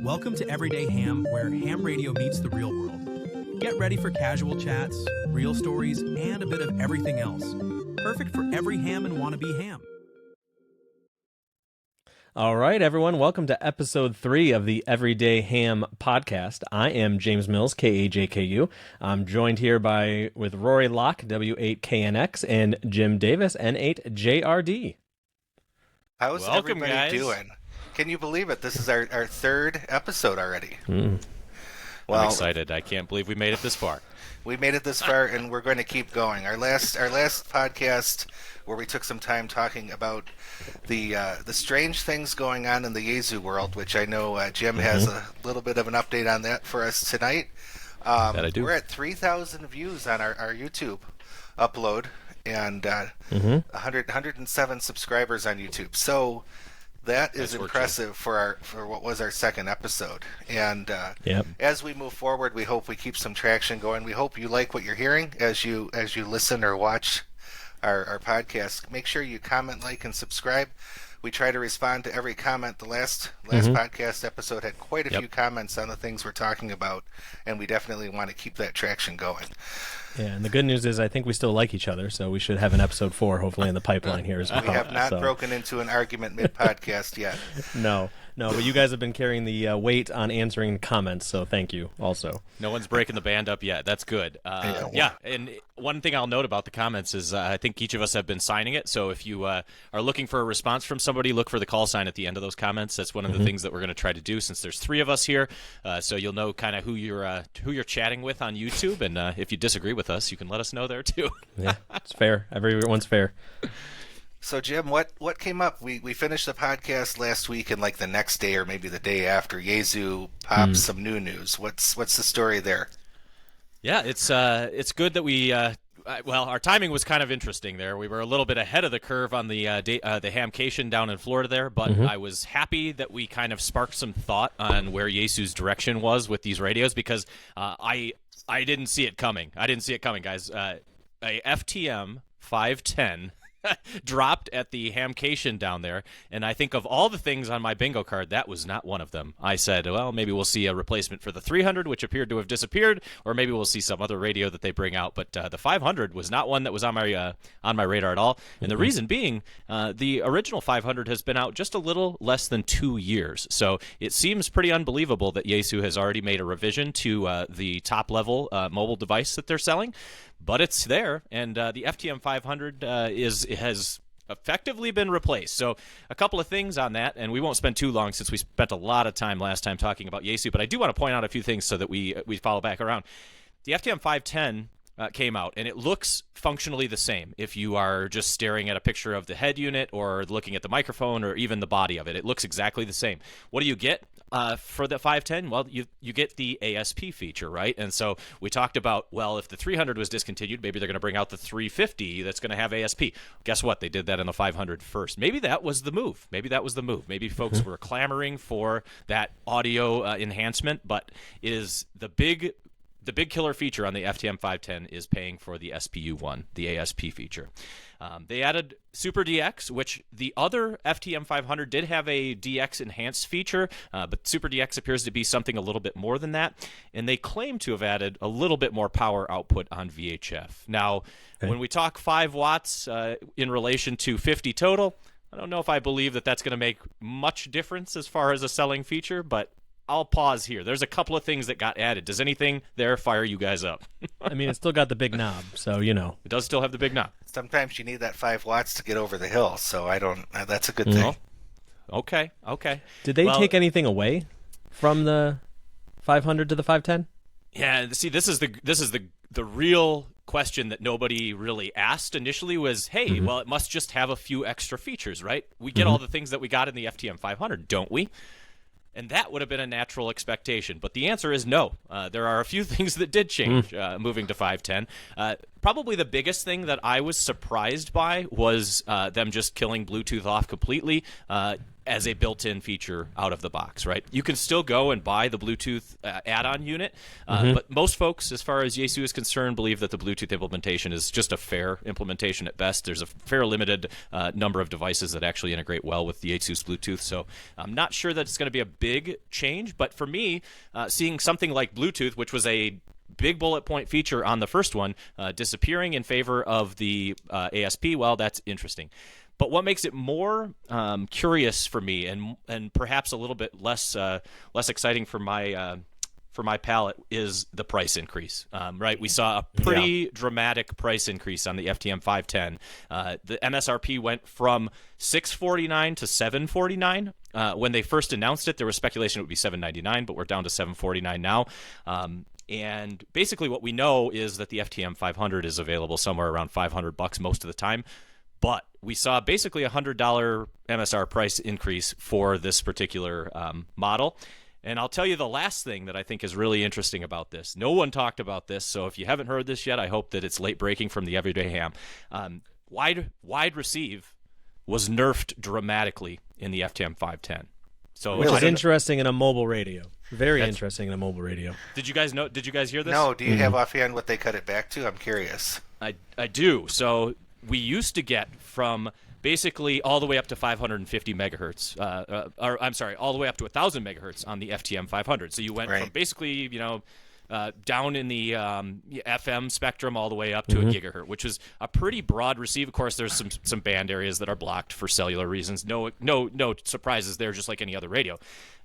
Welcome to Everyday Ham, where ham radio meets the real world. Get ready for casual chats, real stories, and a bit of everything else. Perfect for every ham and wannabe ham. All right, everyone. Welcome to episode 3 of the Everyday Ham podcast. I am James Mills, KAJKU. I'm joined here with Rory Locke, W8KNX, and Jim Davis, N8JRD. How's everybody doing? Can you believe it? This is our third episode already. Well, I'm excited. I can't believe we made it this far. We made it this far, and we're going to keep going. Our last podcast, where we took some time talking about the strange things going on in the Yaesu world, which I know Jim has a little bit of an update on that for us tonight. That I do. We're at 3,000 views on our YouTube upload, and 107 subscribers on YouTube. So that is impressive for what was our second episode. And as we move forward, we hope we keep some traction going. We hope you like what you're hearing as you listen or watch our podcast. Make sure you comment, like, and subscribe. We try to respond to every comment. The last podcast episode had quite a few comments on the things we're talking about, and we definitely want to keep that traction going. Yeah, and the good news is I think we still like each other, so we should have an episode 4 hopefully in the pipeline here as well. We have not broken into an argument mid-podcast yet. No, but you guys have been carrying the weight on answering comments, so thank you also. No one's breaking the band up yet. That's good. And one thing I'll note about the comments is I think each of us have been signing it, so if you are looking for a response from somebody, look for the call sign at the end of those comments. That's one of the things that we're going to try to do since there's 3 of us here, so you'll know kind of who you're chatting with on YouTube, and if you disagree with us, you can let us know there too. Yeah, it's fair. Everyone's fair. So, Jim, what came up? We finished the podcast last week, and like the next day or maybe the day after, Yaesu popped some new news. What's the story there? Yeah, it's good that we our timing was kind of interesting there. We were a little bit ahead of the curve on the Hamcation down in Florida there, but I was happy that we kind of sparked some thought on where Yaesu's direction was with these radios, because I didn't see it coming. I didn't see it coming, guys. A FTM-510 dropped at the Hamcation down there, and I think of all the things on my bingo card, that was not one of them. I said, well, maybe we'll see a replacement for the 300, which appeared to have disappeared, or maybe we'll see some other radio that they bring out. But the 500 was not one that was on my radar at all. And the reason being, the original 500 has been out just a little less than 2 years. So it seems pretty unbelievable that Yaesu has already made a revision to the top-level mobile device that they're selling. But it's there, and the FTM-500 has effectively been replaced. So a couple of things on that, and we won't spend too long since we spent a lot of time last time talking about Yaesu, but I do want to point out a few things so that we follow back around. The FTM-510 came out, and it looks functionally the same if you are just staring at a picture of the head unit or looking at the microphone or even the body of it. It looks exactly the same. What do you get for the 510? Well, you get the ASP feature, right? And so we talked about, well, if the 300 was discontinued, maybe they're going to bring out the 350 that's going to have ASP. Guess what? They did that in the 500 first. Maybe that was the move. Maybe folks were clamoring for that audio enhancement, but is the big killer feature on the FTM-510 is paying for the SPU1, the ASP feature. They added Super DX, which the other FTM-500 did have a DX enhanced feature, but Super DX appears to be something a little bit more than that, and they claim to have added a little bit more power output on VHF. Now, when we talk 5 watts in relation to 50 total, I don't know if I believe that that's going to make much difference as far as a selling feature, but I'll pause here. There's a couple of things that got added. Does anything there fire you guys up? I mean, it's still got the big knob, so you know. It does still have the big knob. Sometimes you need that 5 watts to get over the hill, so that's a good thing. Okay. Did they take anything away from the 500 to the 510? Yeah, see, this is the real question that nobody really asked initially was, hey, well, it must just have a few extra features, right? We get all the things that we got in the FTM-500, don't we? And that would have been a natural expectation. But the answer is no. There are a few things that did change moving to 510. Probably the biggest thing that I was surprised by was them just killing Bluetooth off completely. as a built-in feature out of the box, right? You can still go and buy the Bluetooth add-on unit, but most folks, as far as Yaesu is concerned, believe that the Bluetooth implementation is just a fair implementation at best. There's a fair limited number of devices that actually integrate well with the Yaesu's Bluetooth, so I'm not sure that it's going to be a big change, but for me, seeing something like Bluetooth, which was a big bullet point feature on the first one, disappearing in favor of the ASP, well, that's interesting. But what makes it more curious for me, and perhaps a little bit less exciting for my palate, is the price increase. Right, we saw a pretty dramatic price increase on the FTM-510. The MSRP went from $649 to $749. When they first announced it, there was speculation it would be $799, but we're down to $749 now. And basically, what we know is that the FTM-500 is available somewhere around $500 most of the time. But we saw basically a $100 MSR price increase for this particular model. And I'll tell you the last thing that I think is really interesting about this. No one talked about this, so if you haven't heard this yet, I hope that it's late breaking from the Everyday Ham. Wide receive was nerfed dramatically in the FTM-510. So which is interesting in a mobile radio. Very interesting in a mobile radio. Did you guys know? Did you guys hear this? No. Do you have offhand what they cut it back to? I'm curious. I do. So we used to get from basically all the way up to 550 megahertz, or I'm sorry, all the way up to 1,000 megahertz on the FTM-500. So you went from basically, down in the FM spectrum all the way up to a gigahertz, which is a pretty broad receive. Of course, there's some band areas that are blocked for cellular reasons. No surprises there, just like any other radio.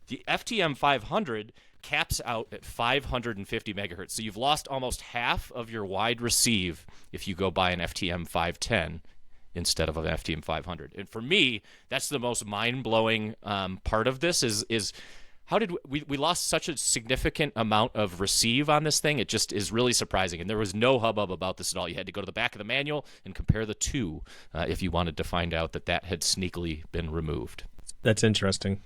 The FTM-500 caps out at 550 megahertz. So you've lost almost half of your wide receive if you go buy an FTM-510 instead of an FTM-500. And for me, that's the most mind-blowing part of this is how did we lost such a significant amount of receive on this thing? It just is really surprising. And there was no hubbub about this at all. You had to go to the back of the manual and compare the two if you wanted to find out that had sneakily been removed. That's interesting.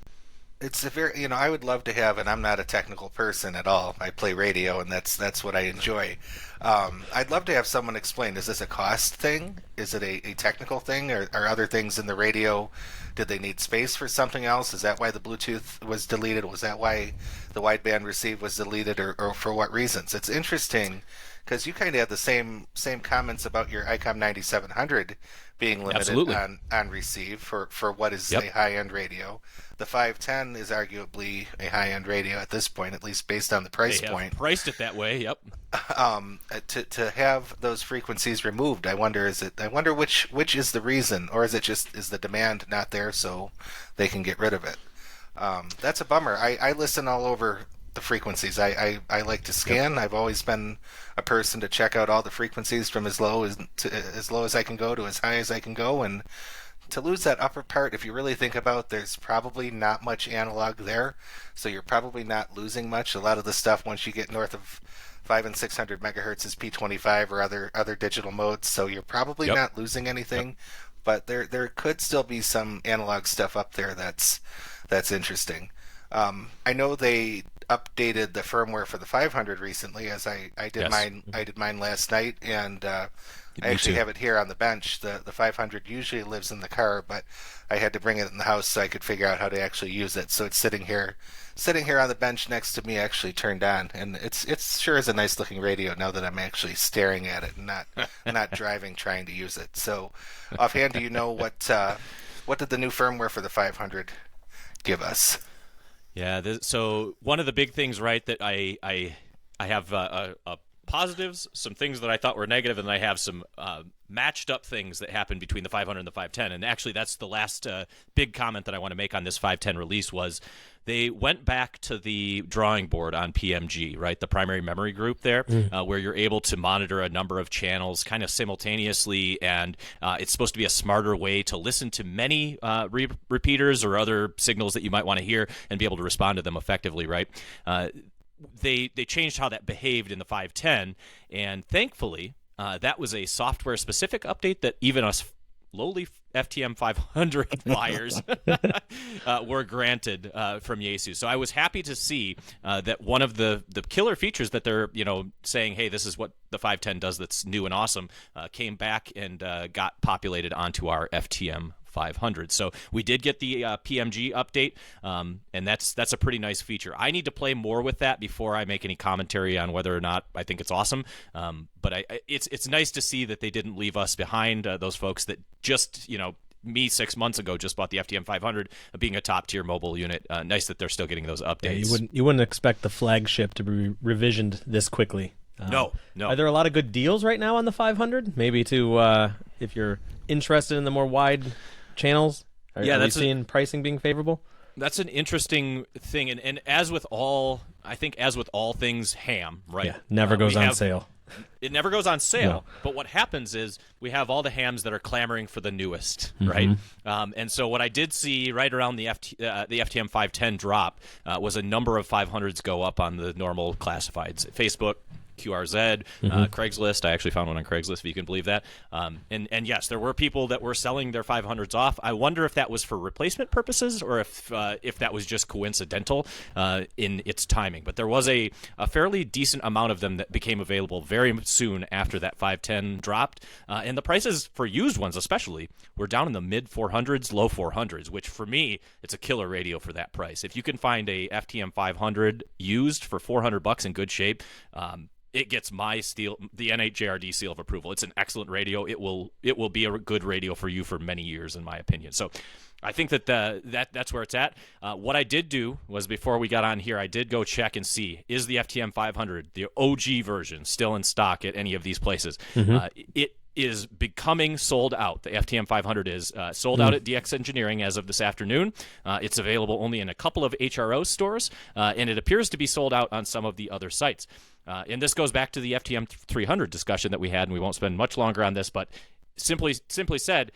It's a very, I would love to have, and I'm not a technical person at all. I play radio, and that's what I enjoy. I'd love to have someone explain, is this a cost thing? Is it a technical thing? Or are other things in the radio, did they need space for something else? Is that why the Bluetooth was deleted? Was that why the wideband receive was deleted, or for what reasons? It's interesting, because you kind of had the same comments about your ICOM 9700 being limited on receive for what is a high-end radio. The 510 is arguably a high-end radio at this point, at least based on the price point. Priced it that way, yep. To have those frequencies removed, I wonder which is the reason, or is the demand not there so they can get rid of it? That's a bummer. I listen all over the frequencies. I like to scan. Yep. I've always been a person to check out all the frequencies from as low as I can go to as high as I can go, and to lose that upper part, if you really think about, there's probably not much analog there, so you're probably not losing much. A lot of the stuff, once you get north of 500 and 600 megahertz, is P25 or other digital modes, so you're probably not losing anything. But there could still be some analog stuff up there that's interesting. I know they updated the firmware for the 500 recently, as I did mine. I did mine last night, and I actually have it here on the bench. The 500 usually lives in the car, but I had to bring it in the house so I could figure out how to actually use it. So it's sitting here on the bench next to me, actually turned on, and it's sure is a nice looking radio now that I'm actually staring at it and not driving trying to use it. So offhand, do you know what did the new firmware for the 500 give us? Yeah, so one of the big things, right, that I have positives, some things that I thought were negative, and then I have some matched up things that happened between the 500 and the 510. And actually, that's the last big comment that I want to make on this 510 release was they went back to the drawing board on PMG, right, the primary memory group there, where you're able to monitor a number of channels kind of simultaneously, and it's supposed to be a smarter way to listen to many repeaters or other signals that you might want to hear and be able to respond to them effectively, right? They changed how that behaved in the 510, and thankfully that was a software-specific update that even us lowly FTM-500 buyers were granted from Yaesu. So I was happy to see that one of the killer features that they're saying, hey, this is what the 510 does that's new and awesome, came back and got populated onto our FTM-500. 500. So we did get the PMG update, and that's a pretty nice feature. I need to play more with that before I make any commentary on whether or not I think it's awesome. But it's nice to see that they didn't leave us behind, those folks that just, me 6 months ago just bought the FTM-500, being a top-tier mobile unit. Nice that they're still getting those updates. Yeah, you wouldn't expect the flagship to be revisioned this quickly. No. Are there a lot of good deals right now on the 500? Maybe to if you're interested in the more wide channels. Are you seeing pricing being favorable? That's an interesting thing, and as with all things ham, right? Yeah, never goes on sale. It never goes on sale. No. But what happens is we have all the hams that are clamoring for the newest, right? And so what I did see right around the FTM-510 drop was a number of 500s go up on the normal classifieds. Facebook, QRZ, Craigslist. I actually found one on Craigslist, if you can believe that. And yes, there were people that were selling their 500s off. I wonder if that was for replacement purposes or if that was just coincidental in its timing. But there was a fairly decent amount of them that became available very soon after that 510 dropped. And the prices for used ones especially were down in the mid 400s, low 400s, which for me, it's a killer radio for that price. If you can find a FTM 500 used for $400 in good shape, it gets my the NHJRD seal of approval. It's an excellent radio. It will be a good radio for you for many years, in my opinion. So I think that's where it's at. What I did do was, before we got on here, I did go check and see, is the FTM 500, the OG version, still in stock at any of these places? It is becoming sold out. The FTM 500 is sold out at DX Engineering as of this afternoon. It's available only in a couple of HRO stores, and it appears to be sold out on some of the other sites. And this goes back to the FTM 300 discussion that we had, and we won't spend much longer on this, but simply said,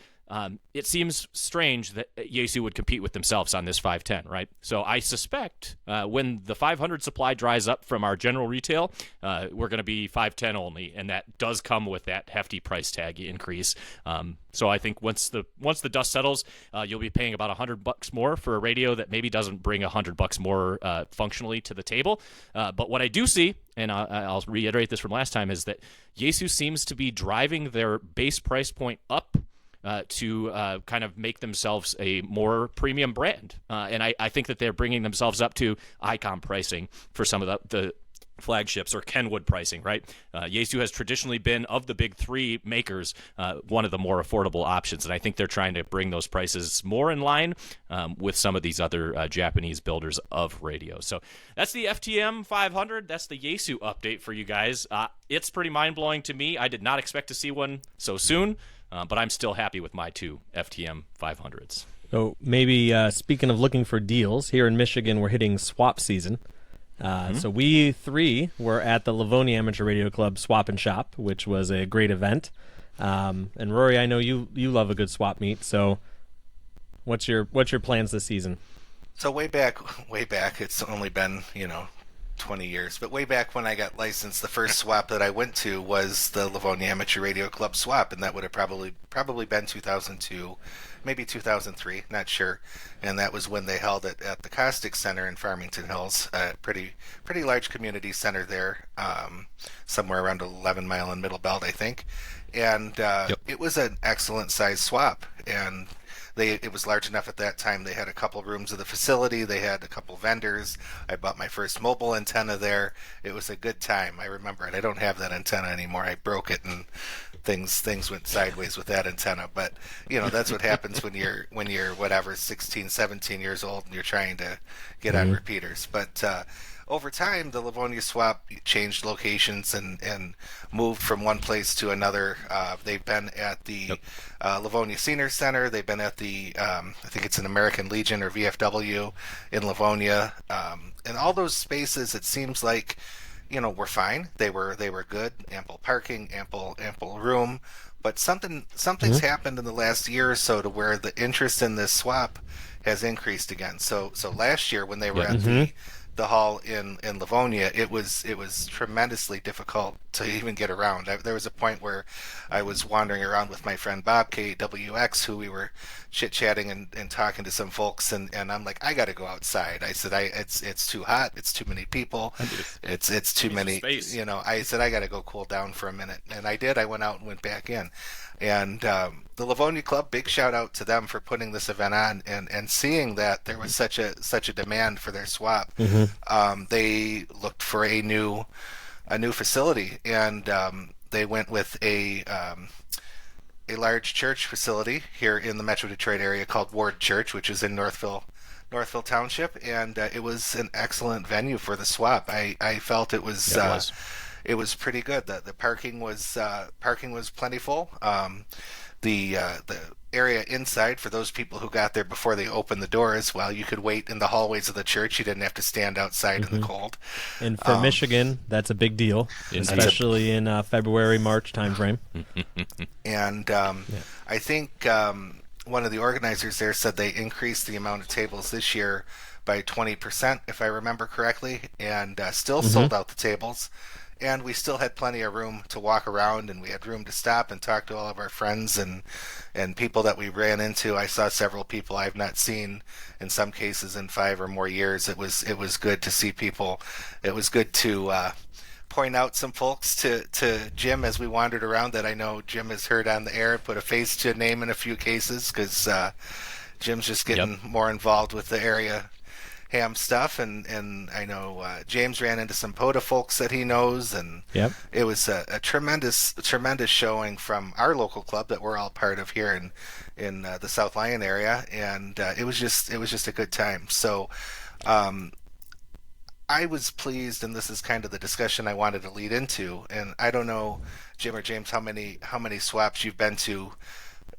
it seems strange that Yaesu would compete with themselves on this 510, right? So I suspect when the 500 supply dries up from our general retail, we're going to be 510 only, and that does come with that hefty price tag increase. So I think once the dust settles, you'll be paying about $100 more for a radio that maybe doesn't bring $100 more functionally to the table. But what I do see, and I'll reiterate this from last time, is that Yaesu seems to be driving their base price point up to kind of make themselves a more premium brand. And I think that they're bringing themselves up to icon pricing for some of the flagships, or Kenwood pricing, right? Yaesu has traditionally been, of the big three makers, one of the more affordable options, and I think they're trying to bring those prices more in line with some of these other Japanese builders of radios. So that's the FTM 500. That's the Yaesu update for you guys. It's pretty mind-blowing to me. I did not expect to see one so soon, but I'm still happy with my two FTM 500s. So maybe speaking of looking for deals, here in Michigan, we're hitting swap season. So we three were at the Livonia Amateur Radio Club Swap and Shop, which was a great event. And Rory, I know you love a good swap meet. So what's your plans this season? So way back, it's only been 20 years, but way back when I got licensed, the first swap that I went to was the Livonia Amateur Radio Club swap, and that would have probably been 2002. Maybe 2003, not sure. And that was when they held it at the Caustic Center in Farmington Hills, a pretty large community center there, somewhere around 11 Mile and Middle Belt, I think. And It was an excellent size swap, and it was large enough at that time. They had a couple rooms of the facility. They had a couple vendors. I bought my first mobile antenna there. It was a good time. I remember it. I don't have that antenna anymore. I broke it, and things went sideways with that antenna. But that's what happens when you're whatever 16, 17 years old and you're trying to get on repeaters. But over time, the Livonia swap changed locations and moved from one place to another. They've been at the Livonia Senior Center. They've been at the I think it's an American Legion or VFW in Livonia. And all those spaces, it seems like were fine. They were good, ample parking, ample room. But something's happened in the last year or so to where the interest in this swap has increased again. So last year when they were at the hall in Livonia, it was tremendously difficult to even get around. There was a point where I was wandering around with my friend Bob KWX, who we were chit-chatting and talking to some folks, and I'm like, I got to go outside. I said, it's too hot, it's too many people, it's too many space. I said, I got to go cool down for a minute, and I did. I went out and went back in, and the Livonia Club, big shout out to them for putting this event on, and seeing that there was such a demand for their swap. They looked for a new facility, and they went with a large church facility here in the Metro Detroit area called Ward Church, which is in Northville Township, and it was an excellent venue for the swap. I felt it was. It was pretty good. The parking was plentiful. The area inside, for those people who got there before they opened the doors, well, you could wait in the hallways of the church. You didn't have to stand outside in the cold. And for Michigan, that's a big deal, especially in February, March timeframe. And I think one of the organizers there said they increased the amount of tables this year by 20%, if I remember correctly, and still sold out the tables. And we still had plenty of room to walk around, and we had room to stop and talk to all of our friends and people that we ran into. I saw several people I've not seen, in some cases, in 5 or more years. It was good to see people. It was good to point out some folks to Jim as we wandered around that I know Jim has heard on the air, put a face to a name in a few cases, because Jim's just getting more involved with the area ham stuff, and I know James ran into some POTA folks that he knows, and it was a tremendous showing from our local club that we're all part of here in the South Lyon area, and it was just a good time. So I was pleased, and this is kind of the discussion I wanted to lead into. And I don't know, Jim or James, how many swaps you've been to,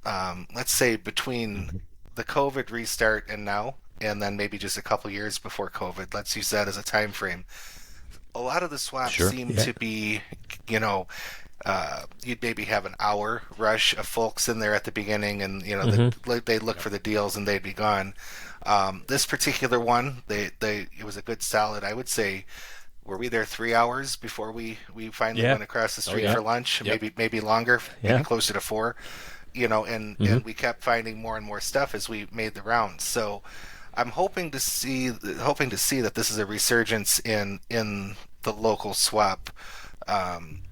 let's say between the COVID restart and now, and then maybe just a couple years before COVID. Let's use that as a time frame. A lot of the swaps seem to be, you'd maybe have an hour rush of folks in there at the beginning, and they'd look for the deals and they'd be gone. This particular one, it was a good solid, I would say. Were we there 3 hours before we finally went across the street for lunch? Maybe longer, maybe closer to 4. And we kept finding more and more stuff as we made the rounds. So I'm hoping to see that this is a resurgence in the local swap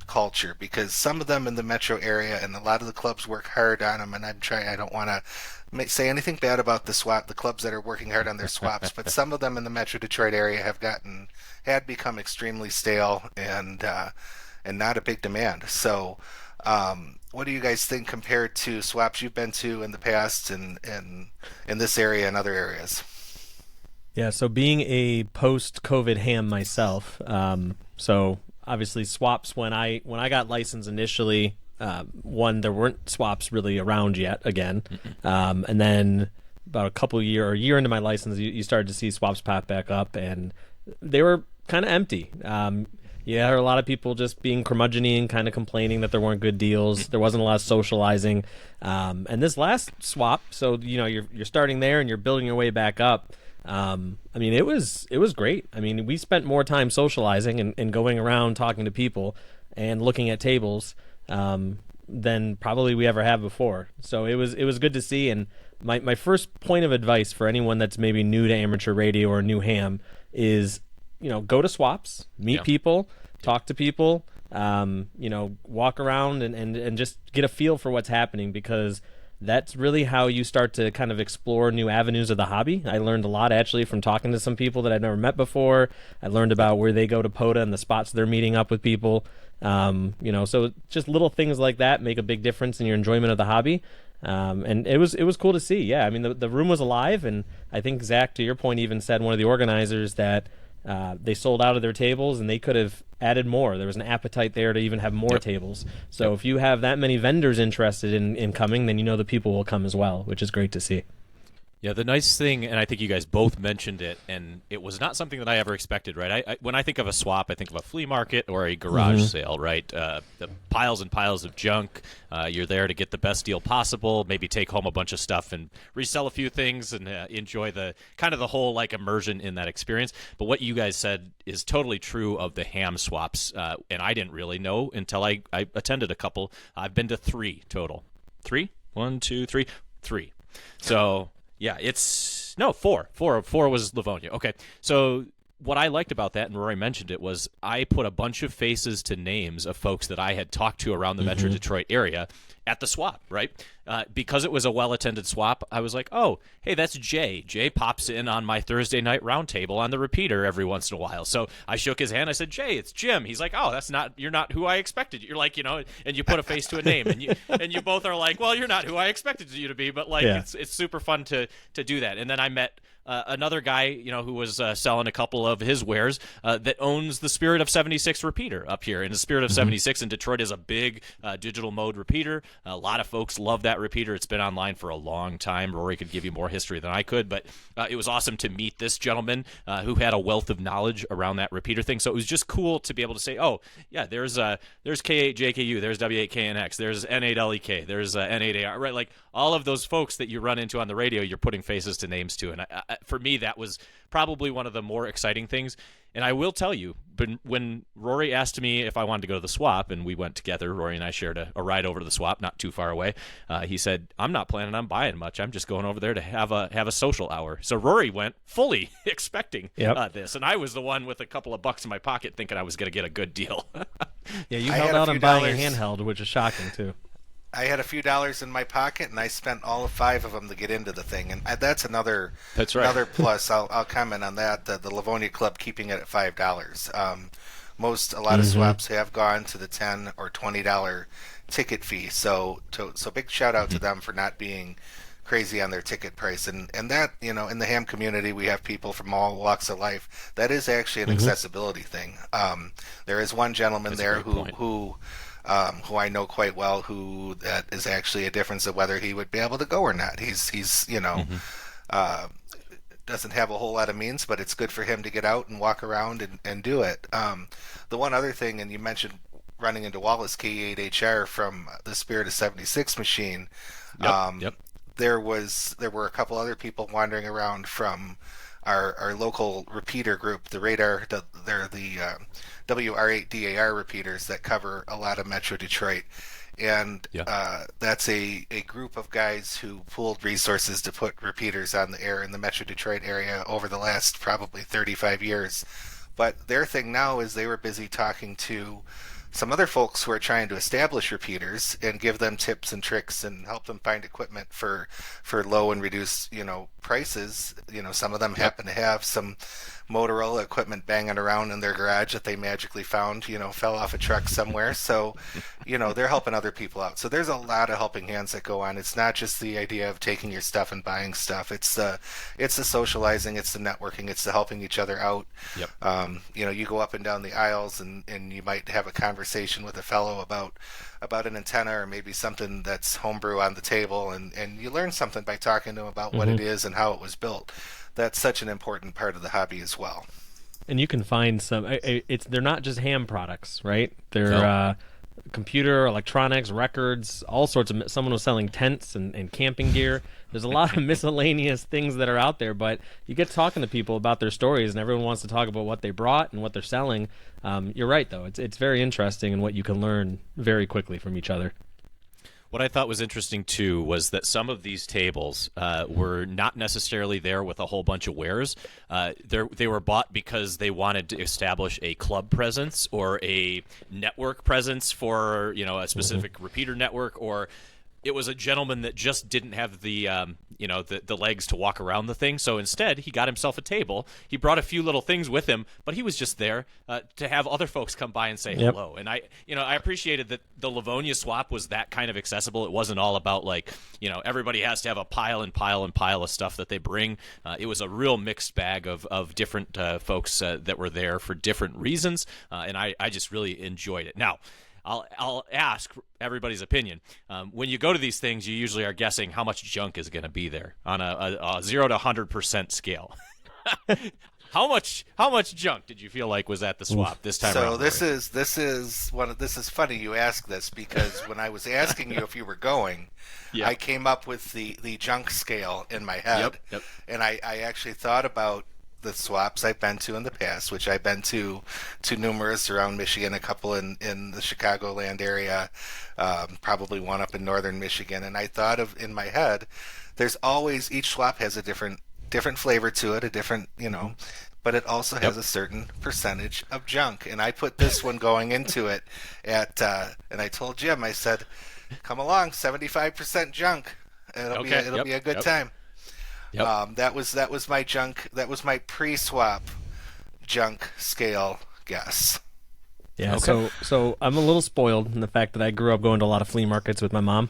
culture, because some of them in the metro area and a lot of the clubs work hard on them, and I don't want to say anything bad about the clubs that are working hard on their swaps, but some of them in the Metro Detroit area had become extremely stale and not a big demand. So what do you guys think compared to swaps you've been to in the past and in this area and other areas? Yeah, so being a post-COVID ham myself, so obviously swaps, when I got licensed initially, there weren't swaps really around yet again. And then about a year into my license, you started to see swaps pop back up, and they were kind of empty. There were a lot of people just being curmudgeon-y and kind of complaining that there weren't good deals. There wasn't a lot of socializing. And this last swap, so you're starting there and you're building your way back up. It was great. We spent more time socializing and going around talking to people and looking at tables than probably we ever have before. So it was good to see. And my first point of advice for anyone that's maybe new to amateur radio or new ham is, go to swaps, meet people, talk to people, walk around and just get a feel for what's happening, because that's really how you start to kind of explore new avenues of the hobby. I learned a lot actually from talking to some people that I'd never met before. I learned about where they go to POTA and the spots they're meeting up with people. So just little things like that make a big difference in your enjoyment of the hobby. And it was cool to see. Yeah, the room was alive, and I think Zach, to your point, even said, one of the organizers, that they sold out of their tables and they could have added more. There was an appetite there to even have more tables. So if you have that many vendors interested in coming, then the people will come as well, which is great to see. Yeah, the nice thing, and I think you guys both mentioned it, and it was not something that I ever expected, right? When I think of a swap, I think of a flea market or a garage sale, right? The piles and piles of junk. You're there to get the best deal possible, maybe take home a bunch of stuff and resell a few things and enjoy the whole immersion in that experience. But what you guys said is totally true of the ham swaps, and I didn't really know until I attended a couple. I've been to 3 total. 3? 1, 2, 3? 3. So... yeah, 4. 4 was Livonia. Okay, so what I liked about that, and Rory mentioned it, was I put a bunch of faces to names of folks that I had talked to around the Metro Detroit area at the swap, right? Because it was a well-attended swap, I was like, oh, hey, that's Jay. Jay pops in on my Thursday night roundtable on the repeater every once in a while. So I shook his hand. I said, Jay, it's Jim. He's like, oh, you're not who I expected. You're like, and you put a face to a name, and you both are like, well, you're not who I expected you to be, but like, it's super fun to do that. And then I met another guy, who was selling a couple of his wares that owns the Spirit of 76 repeater up here. And the Spirit of 76 in Detroit is a big digital mode repeater. A lot of folks love that repeater. It's been online for a long time. Rory could give you more history than I could, but it was awesome to meet this gentleman who had a wealth of knowledge around that repeater thing. So it was just cool to be able to say, oh, yeah, there's K8JKU, there's W8KNX, there's N8LEK, there's N8AR, right? Like all of those folks that you run into on the radio, you're putting faces to names to. And for me, that was probably one of the more exciting things. And I will tell you, but when Rory asked me if I wanted to go to the swap, and we went together, Rory and I shared a ride over to the swap, not too far away. He said, "I'm not planning on buying much. I'm just going over there to have a social hour." So Rory went fully expecting this, and I was the one with a couple of bucks in my pocket, thinking I was going to get a good deal. Yeah, you held out on buying a handheld, which is shocking too. I had a few dollars in my pocket, and I spent all of 5 of them to get into the thing, and that's another plus. I'll comment on that. The Livonia Club keeping it at $5. A lot of swaps have gone to the $10 or $20 ticket fee. So big shout out to them for not being crazy on their ticket price, and that in the ham community we have people from all walks of life. That is actually an accessibility thing. There is one gentleman there who I know quite well, who that is actually a difference of whether he would be able to go or not. He's doesn't have a whole lot of means, but it's good for him to get out and walk around and do it. The one other thing, and you mentioned running into Wallace K8HR from the Spirit of 76 machine. There were a couple other people wandering around from our local repeater group, the Radar. They're the WR8DAR repeaters that cover a lot of Metro Detroit, and that's a group of guys who pooled resources to put repeaters on the air in the Metro Detroit area over the last probably 35 years. But their thing now is they were busy talking to some other folks who are trying to establish repeaters and give them tips and tricks and help them find equipment for low and reduced prices. Some of them happen to have some Motorola equipment banging around in their garage that they magically found, fell off a truck somewhere. So, they're helping other people out. So there's a lot of helping hands that go on. It's not just the idea of taking your stuff and buying stuff. It's the socializing, it's the networking, it's the helping each other out. You go up and down the aisles and you might have a conversation with a fellow about an antenna or maybe something that's homebrew on the table, and you learn something by talking to him about what it is and how it was built. That's such an important part of the hobby as well. And you can find some. They're not just ham products, right? They're computer, electronics, records, all sorts of. Someone was selling tents and camping gear. There's a lot of miscellaneous things that are out there, but you get talking to people about their stories, and everyone wants to talk about what they brought and what they're selling. You're right, though. It's very interesting, and what you can learn very quickly from each other. What I thought was interesting, too, was that some of these tables were not necessarily there with a whole bunch of wares. They were bought because they wanted to establish a club presence or a network presence for a specific repeater network, or it was a gentleman that just didn't have the legs to walk around the thing. So instead, he got himself a table. He brought a few little things with him, but he was just there to have other folks come by and say hello. And I appreciated that the Livonia swap was that kind of accessible. It wasn't all about everybody has to have a pile and pile and pile of stuff that they bring. It was a real mixed bag of different folks that were there for different reasons, and I just really enjoyed it. Now, I'll ask everybody's opinion. When you go to these things, you usually are guessing how much junk is going to be there on a 0 to 100% scale. How much junk did you feel like was at the swap this time around? So this is funny you ask this, because when I was asking you if you were going, I came up with the junk scale in my head, and I actually thought about the swaps I've been to in the past, which I've been to numerous around Michigan, a couple in the Chicagoland area, probably one up in northern Michigan. And I thought of, in my head, there's always, each swap has a different flavor to it, a different, but but it also has a certain percentage of junk. And I put this one going into it and I told Jim, I said, come along, 75% junk. It'll be a good time. Yep. That was my junk. That was my pre-swap junk scale guess. Yeah, so I'm a little spoiled in the fact that I grew up going to a lot of flea markets with my mom.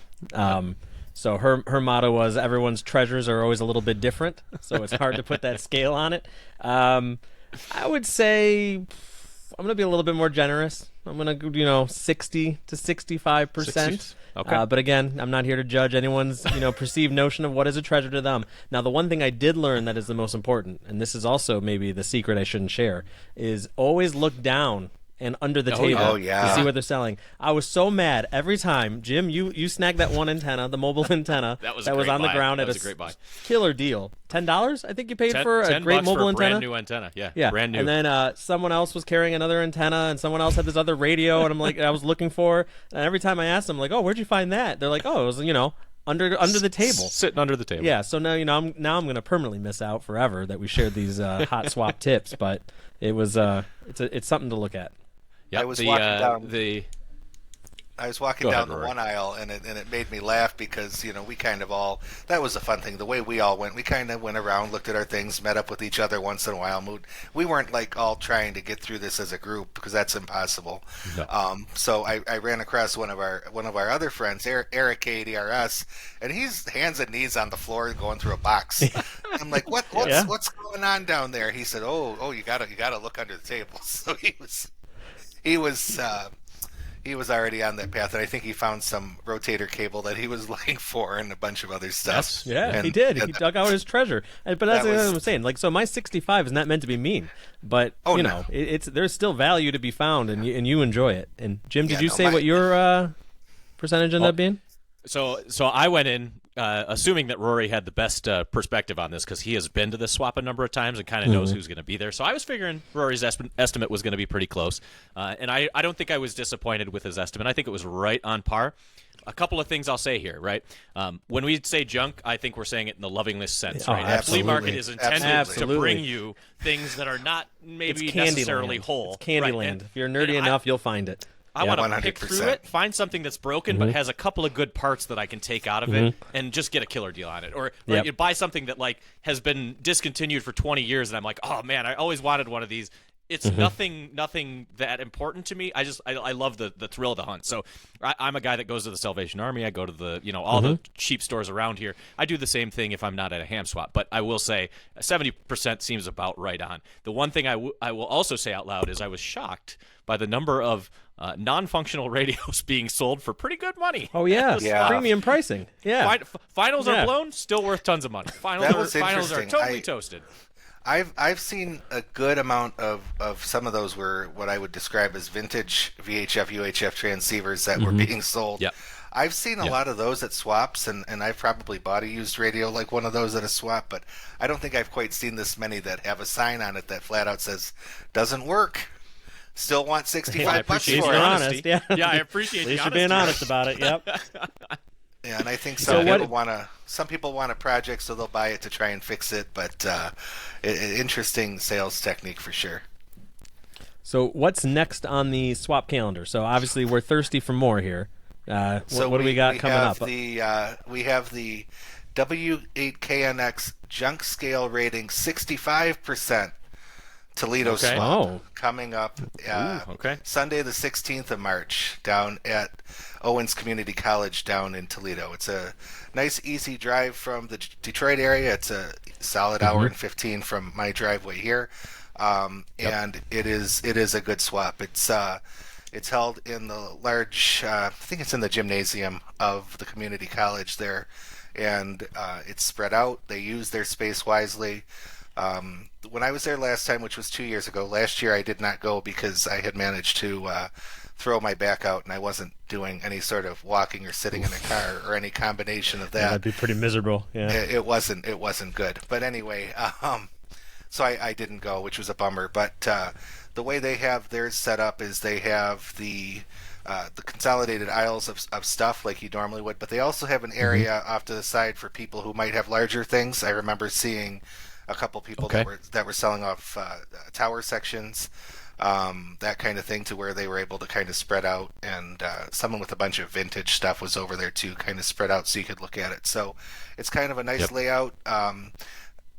So her motto was everyone's treasures are always a little bit different, so it's hard to put that scale on it. I would say I'm going to be a little bit more generous. I'm going to 60 to 65%. Okay. But again, I'm not here to judge anyone's perceived notion of what is a treasure to them. Now, the one thing I did learn that is the most important, and this is also maybe the secret I shouldn't share, is always look down and under the table to see what they're selling. I was so mad every time. Jim, you snagged that one antenna, the mobile antenna that was on the ground at a great buy. Killer deal. $10, I think you paid for a great mobile antenna. Brand new antenna. Yeah, brand new. And then someone else was carrying another antenna, and someone else had this other radio, and I'm like, I was looking for. And every time I asked them, like, oh, where'd you find that? They're like, oh, it was under the table, sitting under the table. Yeah. So now I'm going to permanently miss out forever that we shared these hot swap tips, but it was it's something to look at. Yep, I was walking down the one aisle, and it made me laugh because we kind of that was a fun thing. The way we all went, we kind of went around, looked at our things, met up with each other once in a while. We weren't like all trying to get through this as a group because that's impossible. No. So I ran across one of our other friends, Eric KDRS, and he's hands and knees on the floor going through a box. I'm like, what's going on down there? He said, oh, you gotta look under the table. So he was already on that path, and I think he found some rotator cable that he was looking for and a bunch of other stuff. Yes, yeah, he did. He dug out his treasure. But that's what I'm saying. Like, so my 65 is not meant to be mean, but there's still value to be found, and you enjoy it. And Jim, did you say what your percentage ended up being? So I went in assuming that Rory had the best perspective on this because he has been to this swap a number of times and kind of knows who's going to be there. So I was figuring Rory's estimate was going to be pretty close. And I don't think I was disappointed with his estimate. I think it was right on par. A couple of things I'll say here, right? When we say junk, I think we're saying it in the lovingest sense, right? Oh, flea market is intended to bring you things that are not maybe necessarily whole. It's Candyland. If you're nerdy enough, you'll find it. I want to pick through it, find something that's broken but has a couple of good parts that I can take out of it, and just get a killer deal on it. Or you buy something that has been discontinued for 20 years, and I'm like, oh man, I always wanted one of these. It's nothing that important to me. I love the thrill of the hunt. So I'm a guy that goes to the Salvation Army. I go to the all the cheap stores around here. I do the same thing if I'm not at a ham swap. But I will say 70% seems about right on. The one thing I will also say out loud is I was shocked by the number of non-functional radios being sold for pretty good money. Oh yeah, premium pricing. Yeah, finals are blown, still worth tons of money. Finals are totally toasted. I've seen a good amount of some of those were what I would describe as vintage VHF UHF transceivers that were being sold. Yep. I've seen a lot of those at swaps, and I've probably bought a used radio like one of those at a swap, but I don't think I've quite seen this many that have a sign on it that flat out says doesn't work. Still want $65 for it. Honest, yeah, I appreciate you being honest about it. Yep. Yeah, and I think some people want a project, so they'll buy it to try and fix it. But interesting sales technique for sure. So what's next on the swap calendar? So obviously we're thirsty for more here. What do we got coming up? We have the W8KNX junk scale rating 65%. Toledo swap coming up Sunday the 16th of March down at Owens Community College down in Toledo. It's a nice easy drive from the Detroit area. It's a solid hour and 15 from my driveway here, and it is a good swap. It's held in the large I think it's in the gymnasium of the community college there, and it's spread out. They use their space wisely. When I was there last time, which was 2 years ago, last year I did not go because I had managed to throw my back out and I wasn't doing any sort of walking or sitting in a car or any combination of that. That'd be pretty miserable. Yeah, it wasn't good. But anyway, so I didn't go, which was a bummer. But the way they have theirs set up is they have the consolidated aisles of stuff like you normally would, but they also have an area off to the side for people who might have larger things. I remember seeing a couple people Okay. that were selling off tower sections, that kind of thing, to where they were able to kind of spread out, and someone with a bunch of vintage stuff was over there too, kind of spread out so you could look at it. So it's kind of a nice layout.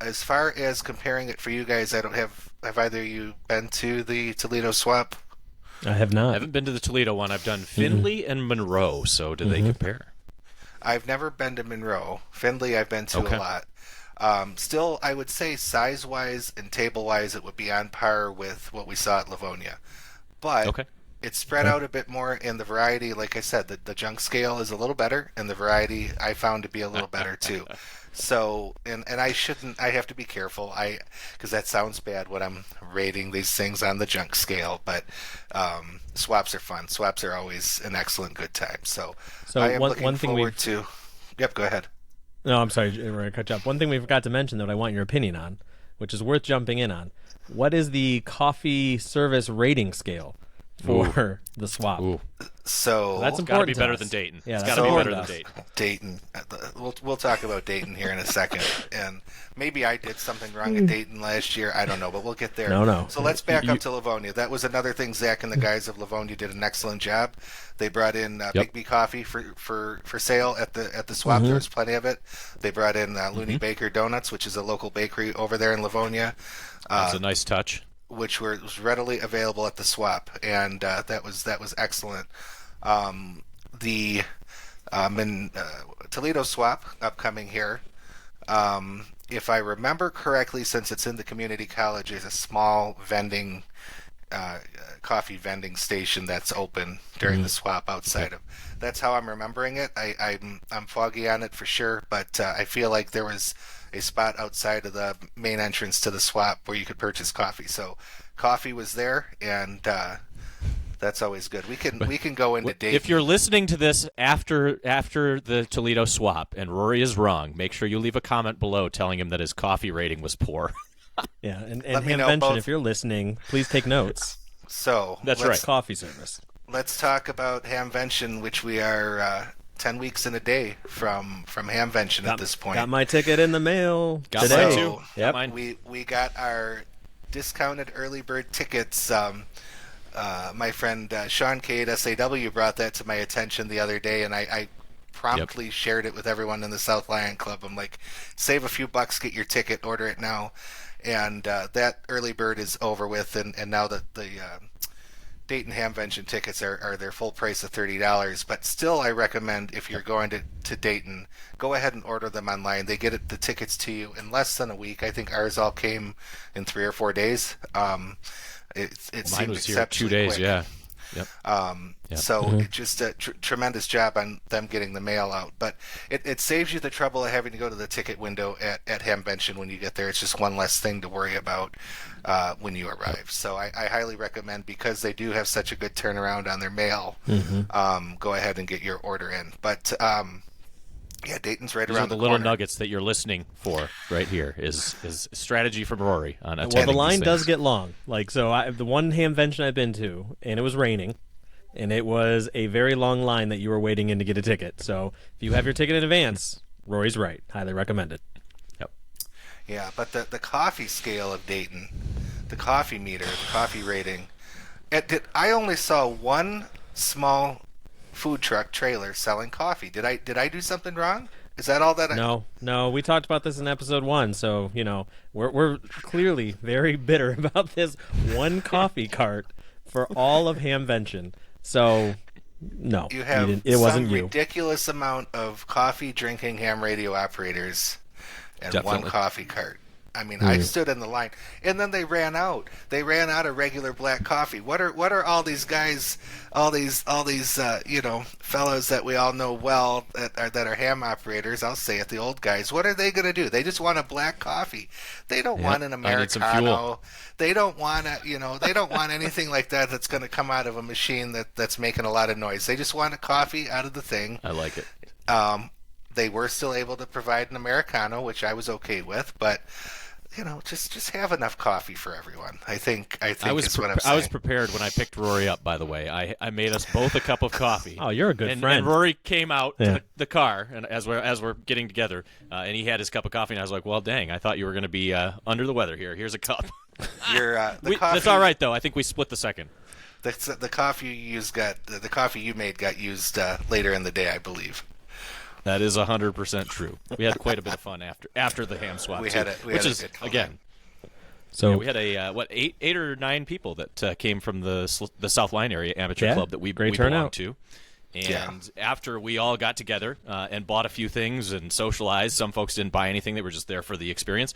As far as comparing it for you guys, I don't have either of you been to the Toledo swap? I have not. I haven't been to the Toledo one. I've done Findlay and Monroe. So do they compare? I've never been to Monroe. Findlay I've been to a lot. Still, I would say size-wise and table-wise, it would be on par with what we saw at Livonia. But it's spread out a bit more, and the variety, like I said, the junk scale is a little better, and the variety I found to be a little better too. So, and I have to be careful, because that sounds bad when I'm rating these things on the junk scale, but swaps are fun. Swaps are always an excellent good time. So I am looking forward to... Yep, go ahead. No, I'm sorry, we're going to cut you off. One thing we forgot to mention that I want your opinion on, which is worth jumping in on. What is the coffee service rating scale for the swap? So that's it's got to be important better us. than Dayton. Yeah, It's that's got to be important better to than us. Dayton. Dayton. We'll talk about Dayton here in a second, and maybe I did something wrong at Dayton last year. I don't know, but we'll get there. No. So let's back up to Livonia. That was another thing. Zach and the guys of Livonia did an excellent job. They brought in Big B coffee for sale at the swap. There was plenty of it. They brought in Looney Baker Donuts, which is a local bakery over there in Livonia. That's a nice touch. Which was readily available at the swap, and that was excellent. The Toledo swap upcoming here, if I remember correctly, since it's in the community college, there's a small coffee vending station that's open during the swap outside of. That's how I'm remembering it. I'm foggy on it for sure, but I feel like there was a spot outside of the main entrance to the swap where you could purchase coffee. So coffee was there, and that's always good. We can go into Dayton. If you're listening to this after the Toledo swap and Rory is wrong, make sure you leave a comment below telling him that his coffee rating was poor. Yeah, and Let me know Hamvention, both. if you're listening, please take notes. So That's let's- right. Coffee service. Let's talk about Hamvention, which we are 10 weeks in a day from Hamvention at this point. Got my ticket in the mail Got today. mine too. Yep. Got mine. We got our discounted early bird tickets. My friend Sean K at SAW brought that to my attention the other day, and I promptly shared it with everyone in the South Lion Club. I'm like, save a few bucks, get your ticket, order it now. And that early bird is over with, and now the Dayton Hamvention tickets are their full price of $30. But still, I recommend, if you're going to Dayton, go ahead and order them online. They get the tickets to you in less than a week. I think ours all came in 3 or 4 days. It Mine seemed was here 2 exceptionally days. quick. Yeah. Yep. So it just a tremendous job on them getting the mail out. But it saves you the trouble of having to go to the ticket window at Hamvention when you get there. It's just one less thing to worry about when you arrive. So I highly recommend, because they do have such a good turnaround on their mail, go ahead and get your order in. But yeah, Dayton's right These around are the the little corner. nuggets that you're listening for right here. Is strategy from Rory on Well, attending the line these does things. get long. Like, so the one Hamvention I've been to, and it was raining, and it was a very long line that you were waiting in to get a ticket. So if you have your ticket in advance, Rory's right. Highly recommended. Yep. Yeah, but the coffee scale of Dayton, the coffee meter, the coffee rating, I only saw one small food truck trailer selling coffee. Did I do something wrong? Is that all that? No, we talked about this in episode 1, so we're clearly very bitter about this one coffee cart for all of Hamvention. So no, You have it wasn't some you. ridiculous amount of coffee drinking ham radio operators and one Definitely. coffee cart. I mean, I stood in the line, and then they ran out. They ran out of regular black coffee. What are all these guys, all these fellows that we all know well that are ham operators? I'll say it, the old guys. What are they going to do? They just want a black coffee. They don't want an I need some Americano. fuel. They don't want they don't want anything like that that's going to come out of a machine that's making a lot of noise. They just want a coffee out of the thing. I like it. They were still able to provide an Americano, which I was okay with, but just have enough coffee for everyone. I think I was is what I'm saying. I was prepared when I picked Rory up, by the way. I made us both a cup of coffee. Oh, you're a good friend. And Rory came out to the car, and as we're getting together, and he had his cup of coffee, and I was like, well, dang, I thought you were going to be under the weather here. Here's a cup. Coffee, that's all right, though. I think we split the second. The coffee the coffee you made got used later in the day, I believe. That is 100% true. We had quite a bit of fun after the ham swap. We had a good again. So we had eight or nine people that came from the South Line area amateur club that we belong to. And after we all got together and bought a few things and socialized, some folks didn't buy anything. They were just there for the experience.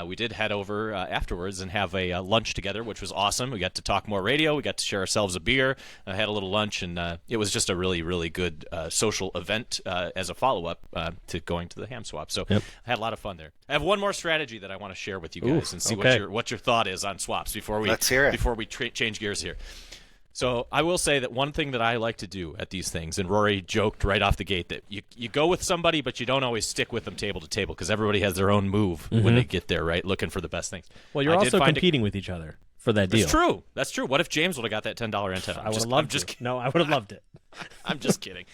We did head over afterwards and have a lunch together, which was awesome. We got to talk more radio. We got to share ourselves a beer, had a little lunch, and it was just a really, really good social event as a follow-up to going to the ham swap. So I had a lot of fun there. I have one more strategy that I want to share with you guys and see what your thought is on swaps before we change gears here. So I will say that one thing that I like to do at these things, and Rory joked right off the gate that you go with somebody, but you don't always stick with them table to table because everybody has their own move when they get there, right? Looking for the best things. Well, you're also competing with each other for that deal. That's true. What if James would have got that $10 antenna? I would have loved it. No, I would have loved it. I'm just kidding.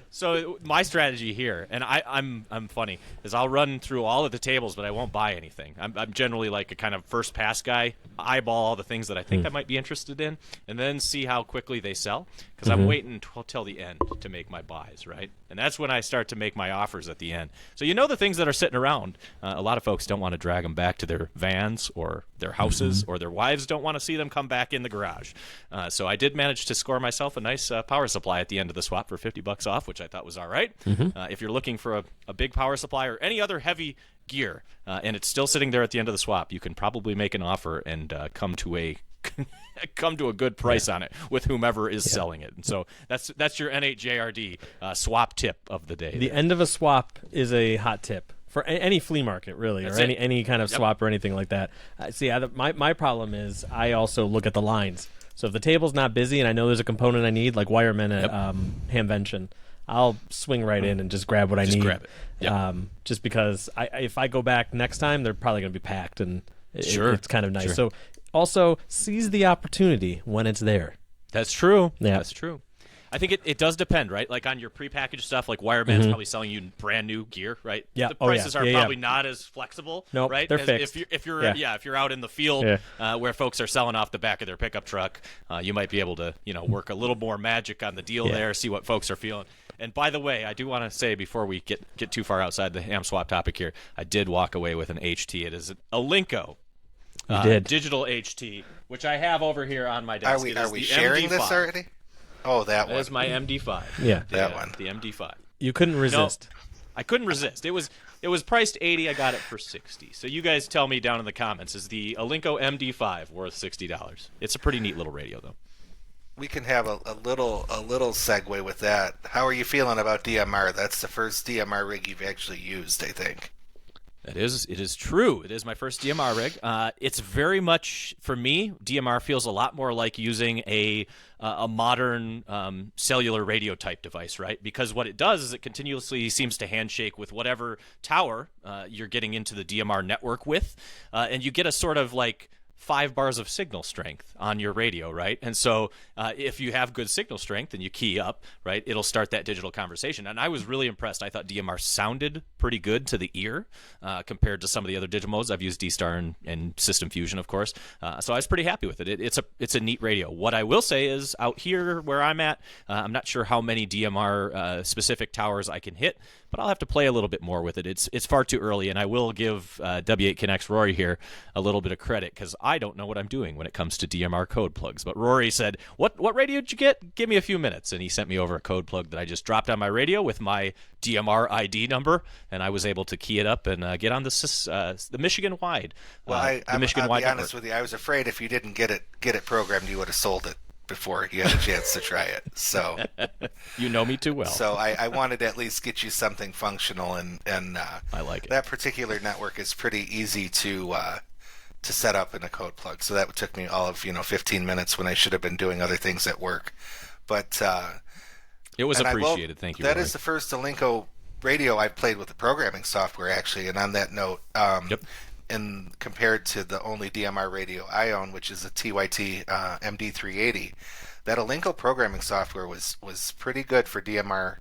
So my strategy here, and I'm funny, is I'll run through all of the tables, but I won't buy anything. I'm generally like a kind of first pass guy, eyeball all the things that I think I might be interested in, and then see how quickly they sell, because I'm waiting till the end to make my buys, right? And that's when I start to make my offers at the end. So the things that are sitting around, a lot of folks don't want to drag them back to their vans or their houses, or their wives don't want to see them come back in the garage. So I did manage to score myself a nice power supply at the end of the swap for $50 off, which I thought was all right. If you're looking for a big power supply or any other heavy gear, and it's still sitting there at the end of the swap, you can probably make an offer and come to a good price on it with whomever is selling it. And so that's your N8JRD swap tip of the day. The end of a swap is a hot tip for any flea market, really, or any kind of swap or anything like that. My problem is I also look at the lines. So if the table's not busy and I know there's a component I need, like wiremen at Hamvention, I'll swing right in and just grab what I need. Grab it. Just because if I go back next time, they're probably going to be packed, and it's kind of nice. Sure. So also seize the opportunity when it's there. That's true. Yeah. That's true. I think it does depend, right? Like on your prepackaged stuff, like Wireman's probably selling you brand new gear, right? Yeah. The prices are probably not as flexible, right? They're fixed. If you're out in the field where folks are selling off the back of their pickup truck, you might be able to work a little more magic on the deal there, see what folks are feeling. And by the way, I do want to say before we get too far outside the ham swap topic here, I did walk away with an HT. It is a Linko. Digital HT, which I have over here on my desk. Are we sharing this already? Oh, that one. That is my MD5. Yeah, that one. The MD5. You couldn't resist. No, I couldn't resist. It was priced $80. I got it for $60. So you guys tell me down in the comments: is the Alinco MD5 worth $60? It's a pretty neat little radio, though. We can have a little segue with that. How are you feeling about DMR? That's the first DMR rig you've actually used, I think. It is true. It is my first DMR rig. It's very much, for me, DMR feels a lot more like using a modern cellular radio type device, right? Because what it does is it continuously seems to handshake with whatever tower you're getting into the DMR network with, and you get a sort of like 5 bars of signal strength on your radio, right? And so if you have good signal strength and you key up, right, it'll start that digital conversation. And I was really impressed. I thought DMR sounded pretty good to the ear compared to some of the other digimodes. I've used D-Star and System Fusion, of course. So I was pretty happy with it. It's a neat radio. What I will say is out here where I'm at, I'm not sure how many DMR specific towers I can hit, but I'll have to play a little bit more with it. It's far too early, and I will give W8 Connect's Rory here a little bit of credit because I don't know what I'm doing when it comes to DMR code plugs. But Rory said, what radio did you get? Give me a few minutes. And he sent me over a code plug that I just dropped on my radio with my DMR ID number, and I was able to key it up and get on the Michigan-wide. Well, I'll be honest with you. I was afraid if you didn't get it programmed, you would have sold it before you had a chance to try it. So you know me too well. So I wanted to at least get you something functional, and I like it. That particular network is pretty easy to set up in a code plug. So that took me all of 15 minutes when I should have been doing other things at work. But it was appreciated. Thank you. That Rory. is the first Alinco radio I've played with the programming software, actually. And on that note, in compared to the only DMR radio I own, which is a TYT MD380, that Alinco programming software was pretty good for DMR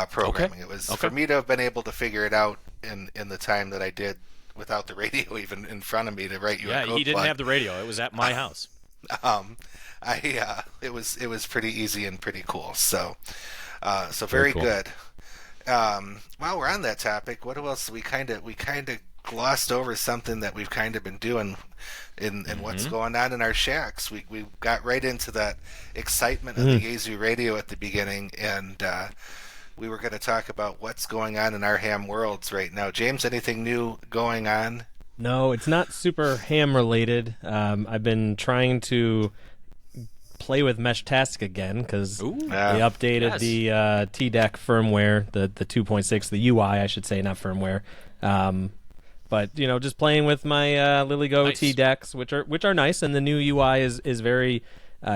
programming. It was for me to have been able to figure it out in the time that I did without the radio even in front of me to write you a code he didn't plug. have the radio. It was at my house. It was pretty easy and pretty cool. So very cool. good. While we're on that topic, what else? We kind of glossed over something that we've kind of been doing in what's going on in our shacks. We got right into that excitement of the Yaesu radio at the beginning, and we were going to talk about what's going on in our ham worlds right now. James, anything new going on? No, it's not super ham related. I've been trying to play with Meshtastic again because they updated the TDEC firmware, the 2.6, the UI, I should say, not firmware. But just playing with my LilyGo TDECs, which are nice, and the new UI is very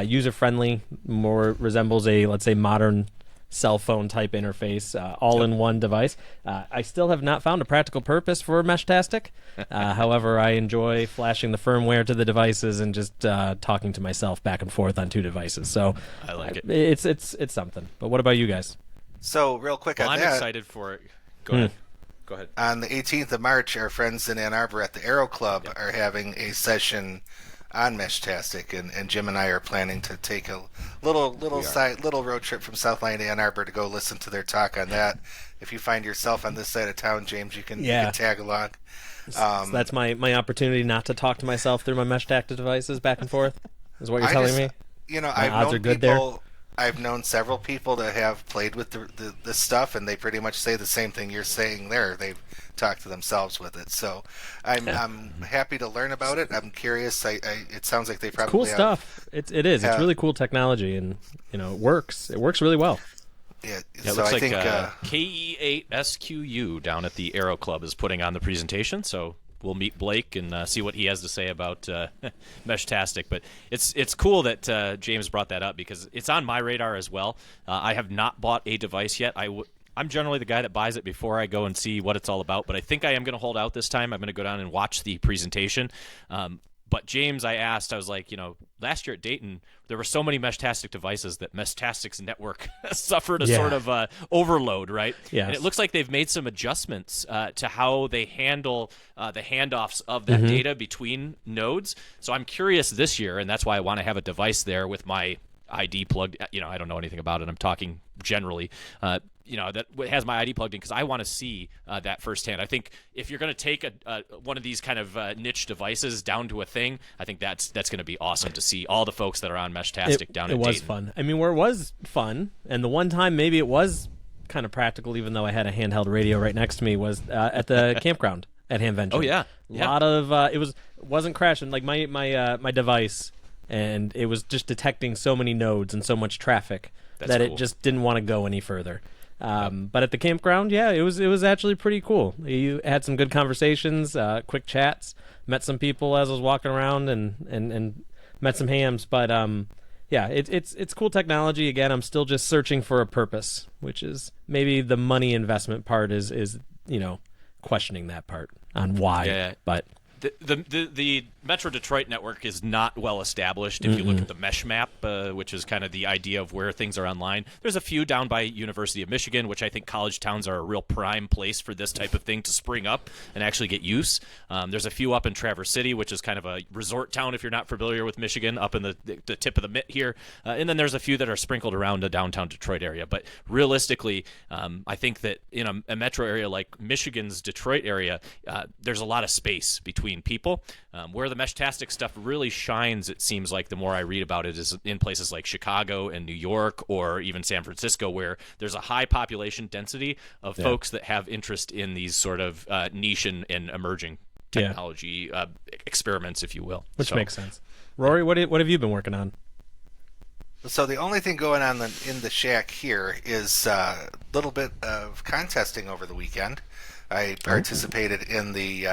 user friendly, more resembles a, let's say, modern cell phone type interface, all in one device. I still have not found a practical purpose for Meshtastic. However, I enjoy flashing the firmware to the devices and just talking to myself back and forth on two devices. So I like it. It's something. But what about you guys? So real quick I'm that, excited for it. Go ahead. On the 18th of March, our friends in Ann Arbor at the Aero Club are having a session on Meshtastic, and Jim and I are planning to take a little road trip from South Line to Ann Arbor to go listen to their talk on that. If you find yourself on this side of town, James, you can tag along. So that's my opportunity not to talk to myself through my Meshtastic devices back and forth, is what you're telling me? I've known several people that have played with the stuff, and they pretty much say the same thing you're saying there. They've talked to themselves with it. So I'm happy to learn about it. I'm curious. It sounds like they probably cool stuff. It is. It's really cool technology, and it works. It works really well. Yeah, it so looks I like think KE8SQU down at the Aero Club is putting on the presentation. So we'll meet Blake and see what he has to say about Meshtastic. But it's cool that James brought that up because it's on my radar as well. I have not bought a device yet. I'm generally the guy that buys it before I go and see what it's all about. But I think I am going to hold out this time. I'm going to go down and watch the presentation. But James, I was like, last year at Dayton, there were so many Meshtastic devices that Meshtastic's network suffered a sort of overload, right? Yes. And it looks like they've made some adjustments to how they handle the handoffs of that data between nodes. So I'm curious this year, and that's why I want to have a device there with my ID plugged. I don't know anything about it. I'm talking generally. That has my ID plugged in because I want to see that firsthand. I think if you're going to take one of these kind of niche devices down to a thing, I think that's going to be awesome to see all the folks that are on Meshtastic down at Dayton. It was fun. I mean, where it was fun, and the one time maybe it was kind of practical, even though I had a handheld radio right next to me, was at the campground at Hamvention. Oh yeah, a lot of it wasn't crashing like my device, and it was just detecting so many nodes and so much traffic that it just didn't want to go any further. But at the campground, it was actually pretty cool. You had some good conversations, quick chats, met some people as I was walking around, and met some hams. But it's cool technology. Again, I'm still just searching for a purpose, which is maybe the money investment part is questioning that part on why. Yeah. But The Metro Detroit network is not well established. If you look at the mesh map, which is kind of the idea of where things are online, there's a few down by University of Michigan, which I think college towns are a real prime place for this type of thing to spring up and actually get use. There's a few up in Traverse City, which is kind of a resort town if you're not familiar with Michigan, up in the tip of the mitt here. And then there's a few that are sprinkled around the downtown Detroit area. But realistically, I think that in a metro area like Michigan's Detroit area, there's a lot of space between people. Where the Meshtastic stuff really shines, it seems like the more I read about it, is in places like Chicago and New York or even San Francisco, where there's a high population density of folks that have interest in these sort of niche and emerging technology experiments, if you will. Which makes sense. Rory, what have you been working on? So the only thing going on in the shack here is a little bit of contesting over the weekend. I participated in the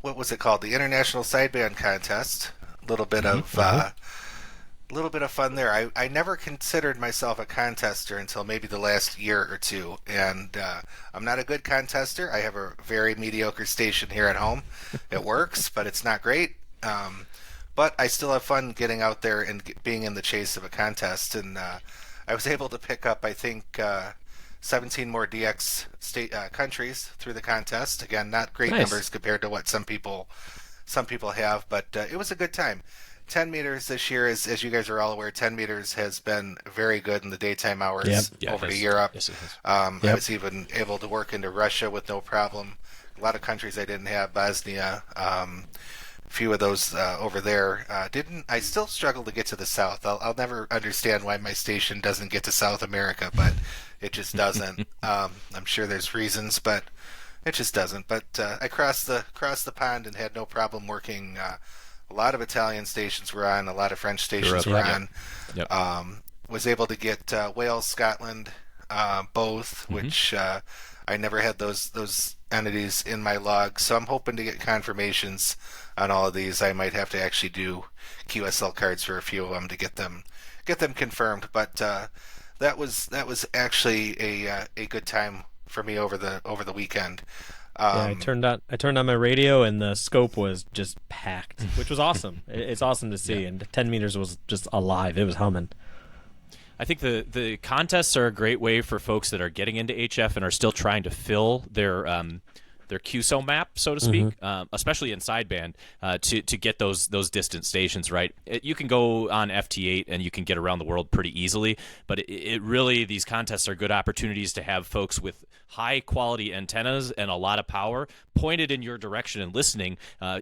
what was it called? The International Sideband Contest. A little bit of little bit of fun there. I never considered myself a contester until maybe the last year or two, and I'm not a good contester. I have a very mediocre station here at home. It works, but it's not great. But I still have fun getting out there and being in the chase of a contest, and I was able to pick up, I think, 17 more DX countries through the contest. Again, not great numbers compared to what some people have, but it was a good time. 10 meters this year, as you guys are all aware, 10 meters has been very good in the daytime hours over to Europe. Yes, I was even able to work into Russia with no problem. A lot of countries I didn't have, Bosnia, a few of those over there. I still struggle to get to the South. I'll never understand why my station doesn't get to South America, but it just doesn't. I'm sure there's reasons, but it just doesn't. But I crossed the pond and had no problem working. A lot of Italian stations were on, a lot of French stations were on. Yep. Was able to get Wales, Scotland, both, which I never had those entities in my log. So I'm hoping to get confirmations on all of these. I might have to actually do QSL cards for a few of them to get them confirmed. But that was actually a good time for me over the weekend. I turned on my radio and the scope was just packed, which was awesome. It's awesome to see, and 10 meters was just alive. It was humming. I think the contests are a great way for folks that are getting into HF and are still trying to fill their QSO map, so to speak, especially in sideband, to get those distant stations right. You can go on FT8 and you can get around the world pretty easily, but it really, these contests are good opportunities to have folks with high quality antennas and a lot of power pointed in your direction and listening,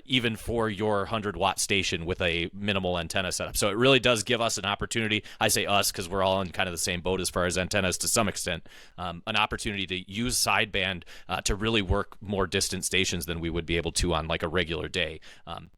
even for your 100-watt station with a minimal antenna setup. So it really does give us an opportunity. I say us because we're all in kind of the same boat as far as antennas to some extent, an opportunity to use sideband to really work more distant stations than we would be able to on like a regular day.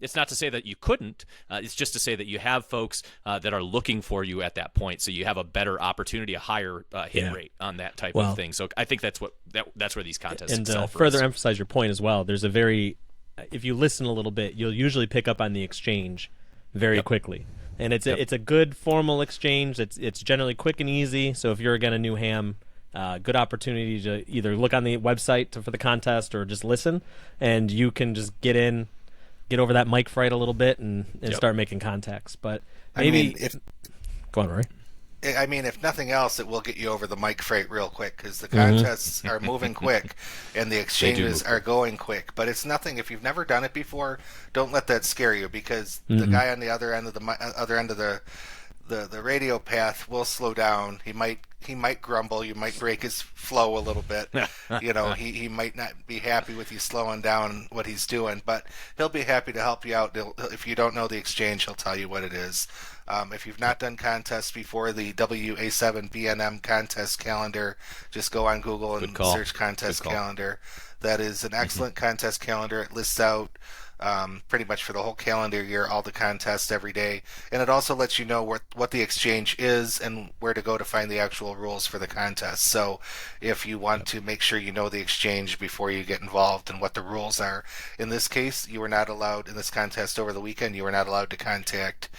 It's not to say that you couldn't. It's just to say that you have folks that are looking for you at that point, so you have a better opportunity, a higher hit rate on that type of thing. So I think that's where these contests excel for further us. Emphasize your point as well. There's if you listen a little bit, you'll usually pick up on the exchange very quickly, and it's a good formal exchange. It's generally quick and easy. So if you're again a new ham, good opportunity to either look on the website for the contest or just listen, and you can just get over that mic fright a little bit and start making contacts. But maybe go on, Rory. I mean, if nothing else, it will get you over the mic freight real quick because the contests are moving quick and the exchanges are going quick. But it's nothing. If you've never done it before, don't let that scare you because the guy on the other end of the radio path will slow down. He might grumble. You might break his flow a little bit. He might not be happy with you slowing down what he's doing, but he'll be happy to help you out. If you don't know the exchange, he'll tell you what it is. If you've not done contests before, the WA7 BNM contest calendar, just go on Google and search contest calendar. That is an excellent contest calendar. It lists out pretty much for the whole calendar year, all the contests every day. And it also lets you know what the exchange is and where to go to find the actual rules for the contest. So if you want to make sure you know the exchange before you get involved and what the rules are. In this case, you were not allowed, in this contest over the weekend, you were not allowed to contact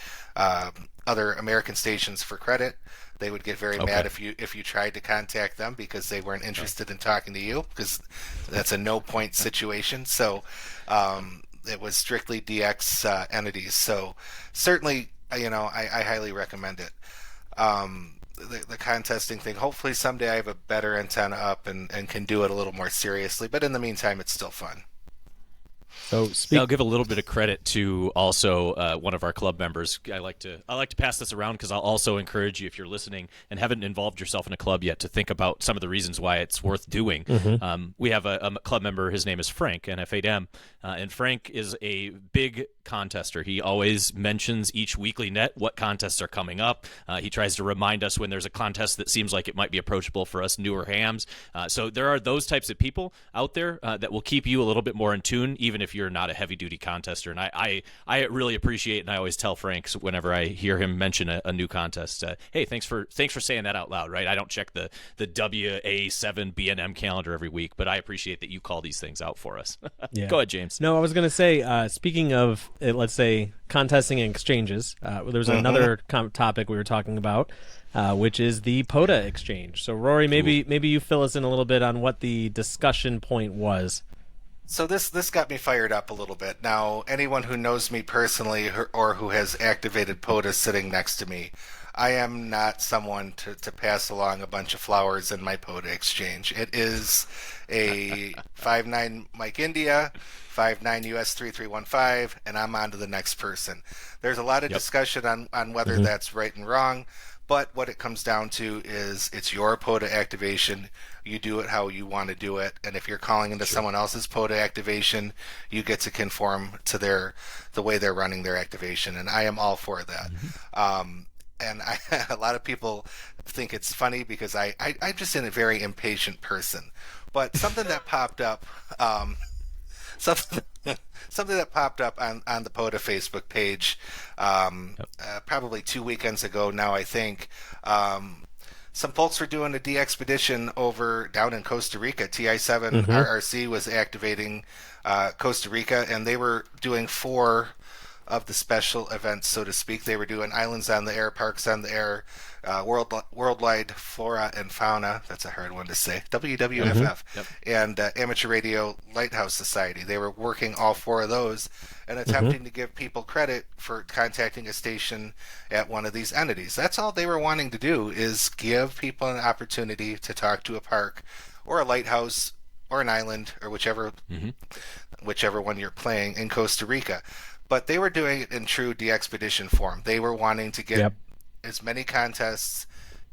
other American stations for credit. They would get very mad if you tried to contact them because they weren't interested in talking to you, because that's a no-point situation. So it was strictly DX entities. So certainly, I highly recommend it. The contesting thing, hopefully someday I have a better antenna up and can do it a little more seriously. But in the meantime, it's still fun. So I'll give a little bit of credit to also one of our club members. I like to pass this around because I'll also encourage you, if you're listening and haven't involved yourself in a club yet, to think about some of the reasons why it's worth doing. We have a club member. His name is Frank, NF8M, and Frank is a big contester. He always mentions each weekly net what contests are coming up. He tries to remind us when there's a contest that seems like it might be approachable for us newer hams. So there are those types of people out there that will keep you a little bit more in tune, even if you're not a heavy-duty contester. And I really appreciate, and I always tell Frank whenever I hear him mention a new contest, hey, thanks for saying that out loud, right? I don't check the WA7 BNM calendar every week, but I appreciate that you call these things out for us. Go ahead, James. No, I was going to say, speaking of let's say, contesting and exchanges, there's another topic we were talking about, which is the POTA exchange. So, Rory, maybe you fill us in a little bit on what the discussion point was. So this got me fired up a little bit. Now, anyone who knows me personally or who has activated POTA sitting next to me, I am not someone to pass along a bunch of flowers in my POTA exchange. It is a 5-9 Mike India, 5-9 US 3315, and I'm on to the next person. There's a lot of discussion on whether that's right and wrong, but what it comes down to is it's your POTA activation. You do it how you want to do it, and if you're calling into someone else's POTA activation, you get to conform to the way they're running their activation, and I am all for that. And a lot of people think it's funny because I'm just a very impatient person. But something that popped up, something that popped up on the POTA Facebook page, probably 2 weekends ago now, I think. Some folks were doing a DXpedition over down in Costa Rica. TI7 RRC was activating Costa Rica, and they were doing 4 of the special events, so to speak. They were doing Islands on the Air, Parks on the Air, Worldwide Flora and Fauna, that's a hard one to say, WWFF, and Amateur Radio Lighthouse Society. They were working all 4 of those and attempting to give people credit for contacting a station at one of these entities. That's all they were wanting to do, is give people an opportunity to talk to a park or a lighthouse or an island or whichever one you're playing in Costa Rica. But they were doing it in true DXpedition form. They were wanting to get as many contests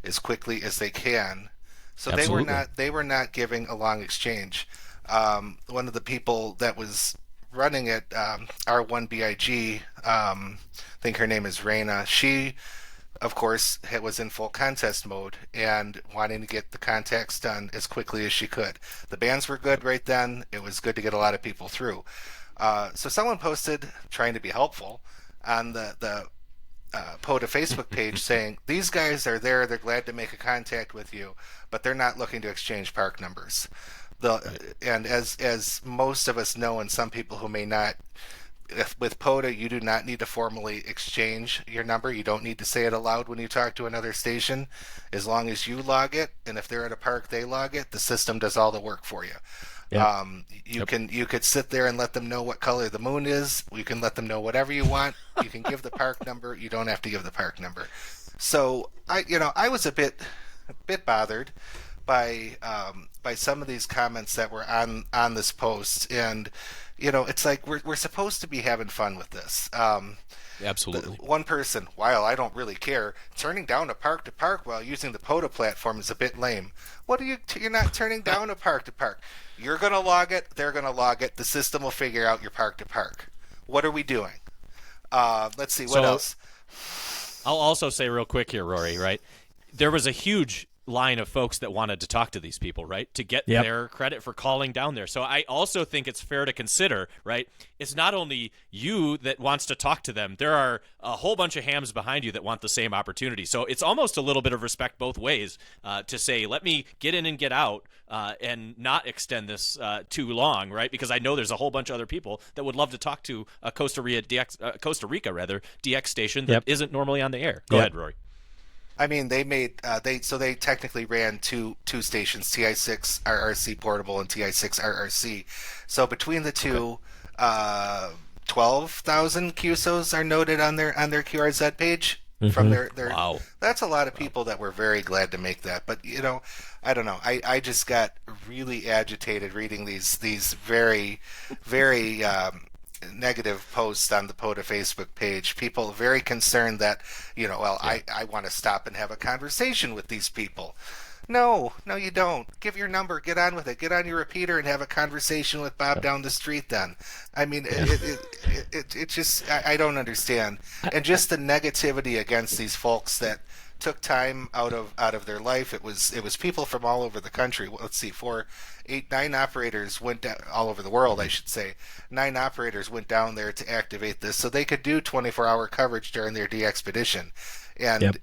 as quickly as they can. So they were not giving a long exchange. One of the people that was running it, R1BIG, I think her name is Raina, she, of course, was in full contest mode and wanting to get the contacts done as quickly as she could. The bands were good right then. It was good to get a lot of people through. So someone posted, trying to be helpful, on the POTA Facebook page saying, these guys are there, they're glad to make a contact with you, but they're not looking to exchange park numbers. And as most of us know, and some people who may not, with POTA, you do not need to formally exchange your number. You don't need to say it aloud when you talk to another station. As long as you log it, and if they're at a park, they log it, the system does all the work for you. You could sit there and let them know what color the moon is. You can let them know whatever you want. You can give the park number. You don't have to give the park number. So I was a bit bothered by some of these comments that were on this post, and it's like we're supposed to be having fun with this. Absolutely. One person, while I don't really care, turning down a park to park while using the POTA platform is a bit lame. What are you're not turning down a park to park. You're going to log it, they're going to log it, the system will figure out your park to park. What are we doing? Let's see, what else? I'll also say real quick here, Rory, right? There was a huge line of folks that wanted to talk to these people, right, to get their credit for calling down there. So I also think it's fair to consider, right, it's not only you that wants to talk to them. There are a whole bunch of hams behind you that want the same opportunity. So it's almost a little bit of respect both ways to say, let me get in and get out and not extend this too long, right, because I know there's a whole bunch of other people that would love to talk to a Costa Rica DX station that isn't normally on the air. Go ahead, Rory. I mean, they made they technically ran two stations, TI6 RRC Portable and TI6 RRC. So between the two, 12,000 QSOs are noted on their QRZ page from their. Wow. That's a lot of people that were very glad to make that. But I don't know. I just got really agitated reading these very, very. Negative posts on the POTA Facebook page. People very concerned that, I want to stop and have a conversation with these people. No, you don't. Give your number. Get on with it. Get on your repeater and have a conversation with Bob down the street then. I mean, it just, I don't understand. And just the negativity against these folks that took time out of their life. It was people from all over the country. Let's see, 9 operators went down all over the world, I should say. 9 operators went down there to activate this so they could do 24-hour coverage during their DXpedition. And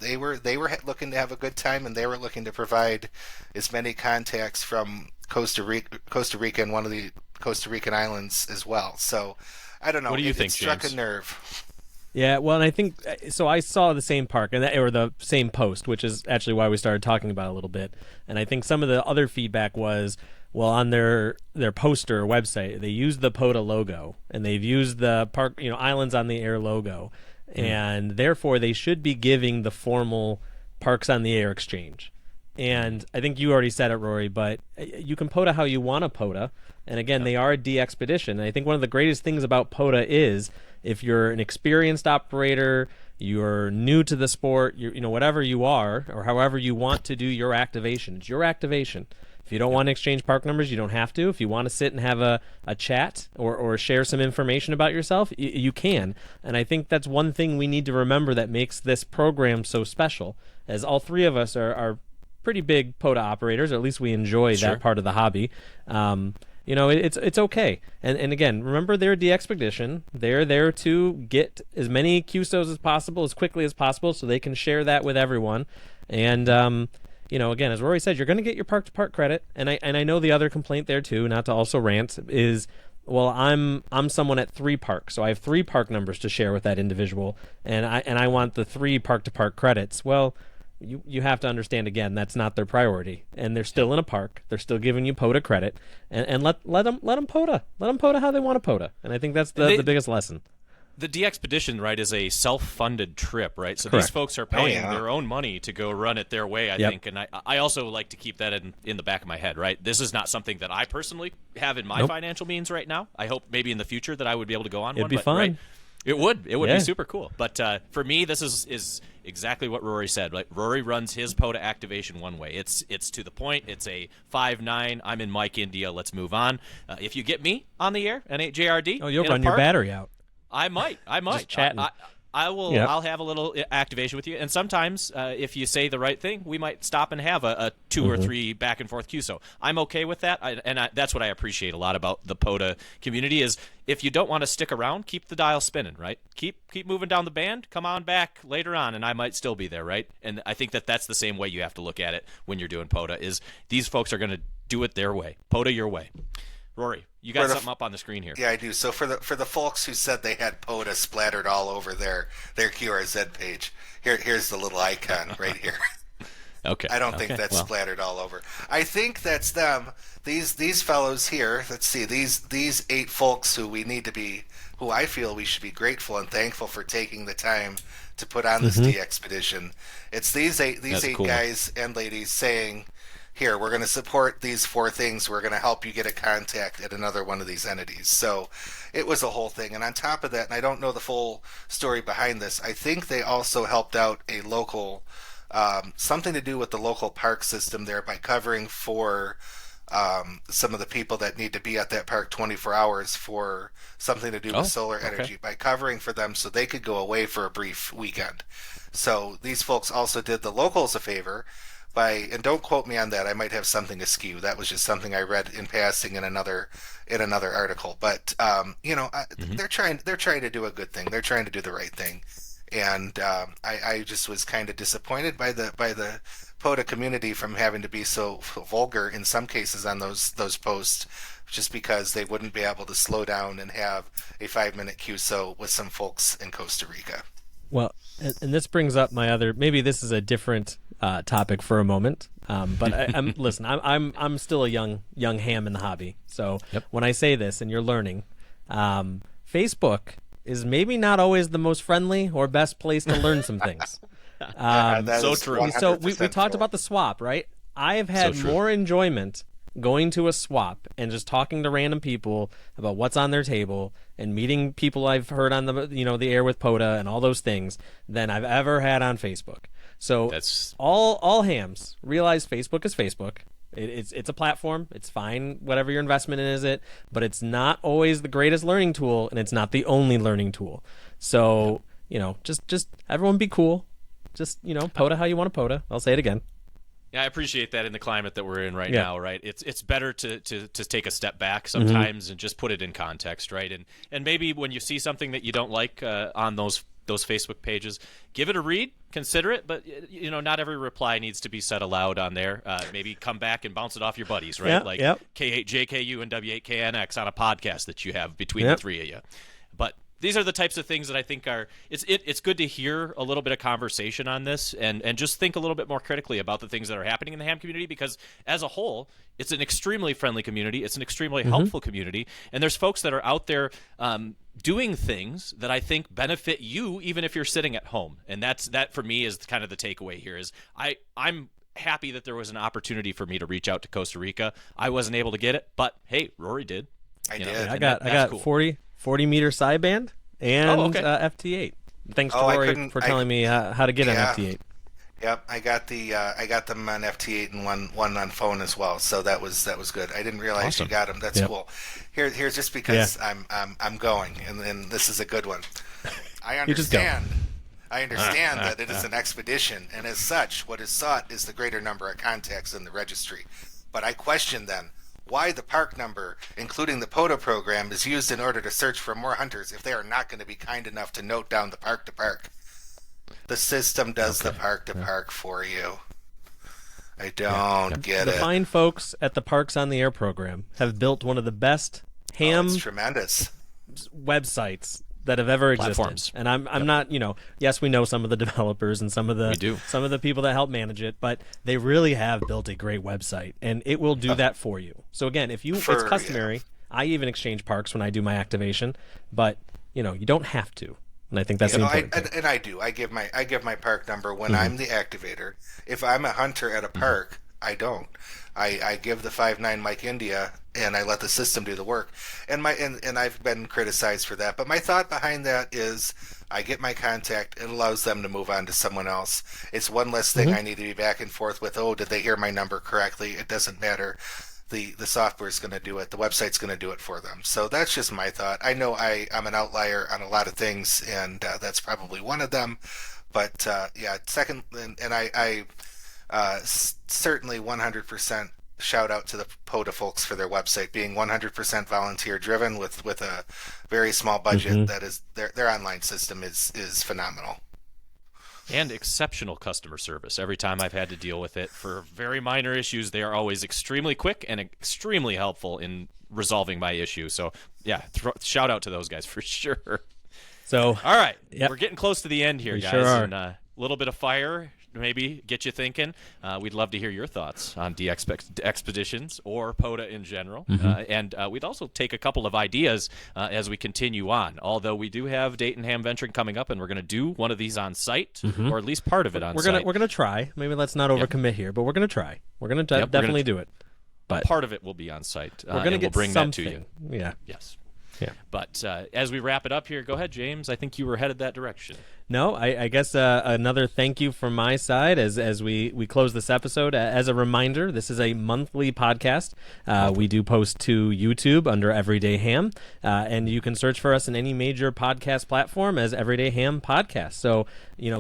they were looking to have a good time, and they were looking to provide as many contacts from Costa Rica and one of the Costa Rican islands as well. So I don't know. What do you think, It struck James? a nerve. Yeah, well, and I think so. I saw the same park or the same post, which is actually why we started talking about it a little bit. And I think some of the other feedback was, well, on their poster website, they used the POTA logo and they've used the park, Islands on the Air logo, and therefore they should be giving the formal Parks on the Air exchange. And I think you already said it, Rory, but you can POTA how you want to POTA. And again, they are a DXpedition. And I think one of the greatest things about POTA is if you're an experienced operator, you're new to the sport, whatever you are, or however you want to do your activation, it's your activation. If you don't want to exchange park numbers, you don't have to. If you want to sit and have a chat or share some information about yourself, you can. And I think that's one thing we need to remember that makes this program so special, as all three of us are pretty big POTA operators, or at least we enjoy that part of the hobby. It's okay. And again, remember, they're a DXpedition. They're there to get as many QSOs as possible, as quickly as possible, so they can share that with everyone. And again, as Rory said, you're going to get your park-to-park credit. And I know the other complaint there too, not to also rant, is, well, I'm someone at 3 parks, so I have 3 park numbers to share with that individual, and I want the 3 park-to-park credits. Well, you have to understand, again, that's not their priority, and they're still in a park. They're still giving you POTA credit, and let them POTA. Let them POTA how they want to POTA, and I think that's the biggest lesson. The DXpedition, right, is a self-funded trip, right? So Correct. These folks are paying their own money to go run it their way, I think. And I also like to keep that in the back of my head, right? This is not something that I personally have in my financial means right now. I hope maybe in the future that I would be able to go on one. It'd be fun. Right? It would be super cool. But for me, this is exactly what Rory said. Like, Rory runs his POTA activation one way. It's to the point. It's a 5-9. I'm in Mike, India. Let's move on. If you get me on the air, N8JRD. Oh, you'll run your battery out. I might. Just chatting. I will. Yep. I'll have a little activation with you, and sometimes if you say the right thing, we might stop and have a 2 or 3 back and forth QSO. I'm okay with that, that's what I appreciate a lot about the POTA community. Is if you don't want to stick around, keep the dial spinning, right? Keep moving down the band. Come on back later on, and I might still be there, right? And I think that's the same way you have to look at it when you're doing POTA. Is these folks are going to do it their way, POTA your way. Rory, you got something up on the screen here. Yeah, I do. So for the folks who said they had POTA splattered all over their QRZ page, here's the little icon right here. Okay. I don't think that's splattered all over. I think that's them. These fellows here. Let's see. These 8 folks who I feel we should be grateful and thankful for taking the time to put on this DXpedition. It's these eight cool. guys and ladies saying, here, we're going to support these 4 things. We're going to help you get a contact at another one of these entities. So it was a whole thing. And on top of that, and I don't know the full story behind this, I think they also helped out a local, something to do with the local park system there by covering for some of the people that need to be at that park 24 hours for something to do with solar energy, by covering for them so they could go away for a brief weekend. So these folks also did the locals a favor, and don't quote me on that, I might have something askew. That was just something I read in passing in another article. But they're trying to do a good thing. They're trying to do the right thing, and I just was kind of disappointed by the POTA community from having to be so vulgar in some cases on those posts, just because they wouldn't be able to slow down and have a 5-minute QSO with some folks in Costa Rica. Well, and this brings up my other. Maybe this is a different topic for a moment, but I'm still a young ham in the hobby. So when I say this, and you're learning, Facebook is maybe not always the most friendly or best place to learn some things. So true. So we talked about the swap, right? I have had more enjoyment going to a swap and just talking to random people about what's on their table and meeting people I've heard on the air with POTA and all those things than I've ever had on Facebook. So all hams realize Facebook is Facebook. It's a platform. It's fine, whatever your investment in is it, but it's not always the greatest learning tool, and it's not the only learning tool. So just everyone be cool. Just POTA how you want to POTA. I'll say it again. Yeah, I appreciate that in the climate that we're in right now, right? It's better to take a step back sometimes and just put it in context, right? And maybe when you see something that you don't like on those Facebook pages, give it a read, consider it, but not every reply needs to be said aloud on there. Maybe come back and bounce it off your buddies, right? K8JKU and W8KNX on a podcast that you have between the 3 of you. these are the types of things that I think are it's good to hear a little bit of conversation on this and just think a little bit more critically about the things that are happening in the ham community, because as a whole, it's an extremely friendly community. It's an extremely helpful community. And there's folks that are out there doing things that I think benefit you, even if you're sitting at home. And that for me is kind of the takeaway here is I'm happy that there was an opportunity for me to reach out to Costa Rica. I wasn't able to get it, but hey, Rory did. I did. I got cool. 40 meter sideband and FT8. Thanks to Rory for telling me how to get an FT8. Yep, I got them on FT8 and one on phone as well. So that was good. I didn't realize you got them. That's cool. Here's just because I'm going, and this is a good one. I understand. I understand that it is an expedition, and as such, what is sought is the greater number of contacts in the registry. But I question then why the park number, including the POTA program, is used in order to search for more hunters if they are not going to be kind enough to note down the park to park. The system does the park to park for you. I don't get it. The fine folks at the Parks on the Air program have built one of the best ham tremendous websites that have ever existed. Platforms. And I'm not, yes, we know some of the developers and some of the people that help manage it, but they really have built a great website, and it will do that for you. So again, it's customary. I even exchange parks when I do my activation, but you don't have to. And I think that's important. And I do. I give my park number when I'm the activator. If I'm a hunter at a park, I don't. I give the 5.9 Mike India, and I let the system do the work. And I've been criticized for that. But my thought behind that is I get my contact. It allows them to move on to someone else. It's one less thing I need to be back and forth with. Oh, did they hear my number correctly? It doesn't matter. The software's going to do it. The website's going to do it for them. So that's just my thought. I know I'm an outlier on a lot of things, and that's probably one of them. But second, and I certainly 100% shout out to the POTA folks for their website being 100% volunteer driven with a very small budget. That is their online system is phenomenal. And exceptional customer service. Every time I've had to deal with it for very minor issues, they are always extremely quick and extremely helpful in resolving my issue. So, shout out to those guys for sure. So, all right, we're getting close to the end here, guys. Sure are. And a little bit of fire maybe get you thinking. We'd love to hear your thoughts on DXpeditions or POTA in general. And we'd also take a couple of ideas as we continue on. Although we do have Dayton Hamvention coming up, and we're going to do one of these on site, or at least part of it on site. We're gonna try. Maybe let's not overcommit here, but we're going to try. We're going to definitely do it. But part of it will be on site. We're going to bring that to you. Yeah. Yes. Yeah. But as we wrap it up here, go ahead, James. I think you were headed that direction. No, I guess another thank you from my side as we close this episode. As a reminder, this is a monthly podcast. We do post to YouTube under Everyday Ham, and you can search for us in any major podcast platform as Everyday Ham Podcast. So,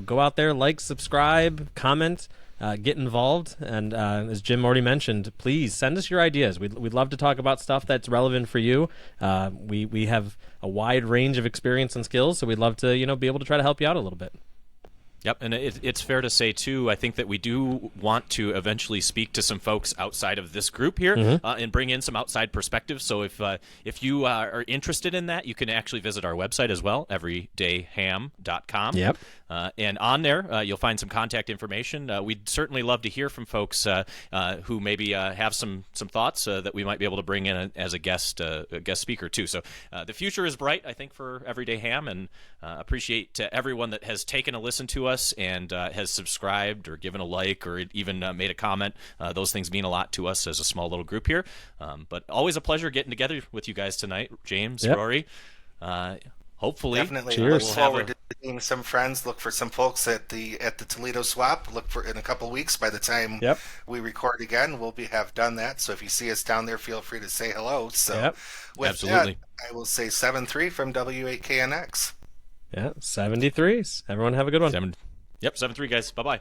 go out there, like, subscribe, comment, get involved, and as Jim already mentioned, please send us your ideas. We'd love to talk about stuff that's relevant for you. We have a wide range of experience and skills, so we'd love to be able to try to help you out a little bit. Yep, and it's fair to say, too, I think that we do want to eventually speak to some folks outside of this group here and bring in some outside perspectives. So if you are interested in that, you can actually visit our website as well, everydayham.com. Yep. And on there, you'll find some contact information. We'd certainly love to hear from folks who maybe have some thoughts that we might be able to bring in as a guest speaker, too. So the future is bright, I think, for Everyday Ham, and appreciate everyone that has taken a listen to us and has subscribed or given a like or even made a comment. Those things mean a lot to us as a small little group here. But always a pleasure getting together with you guys tonight, James, Rory. Hopefully, definitely cheers. Look forward to seeing some friends. Look for some folks at the Toledo swap. Look for in a couple weeks. By the time we record again, we'll have done that. So if you see us down there, feel free to say hello. So with absolutely, that, I will say 7-3 from W8KNX. Yeah, 73s. Everyone have a good one. 7-3, guys. Bye-bye.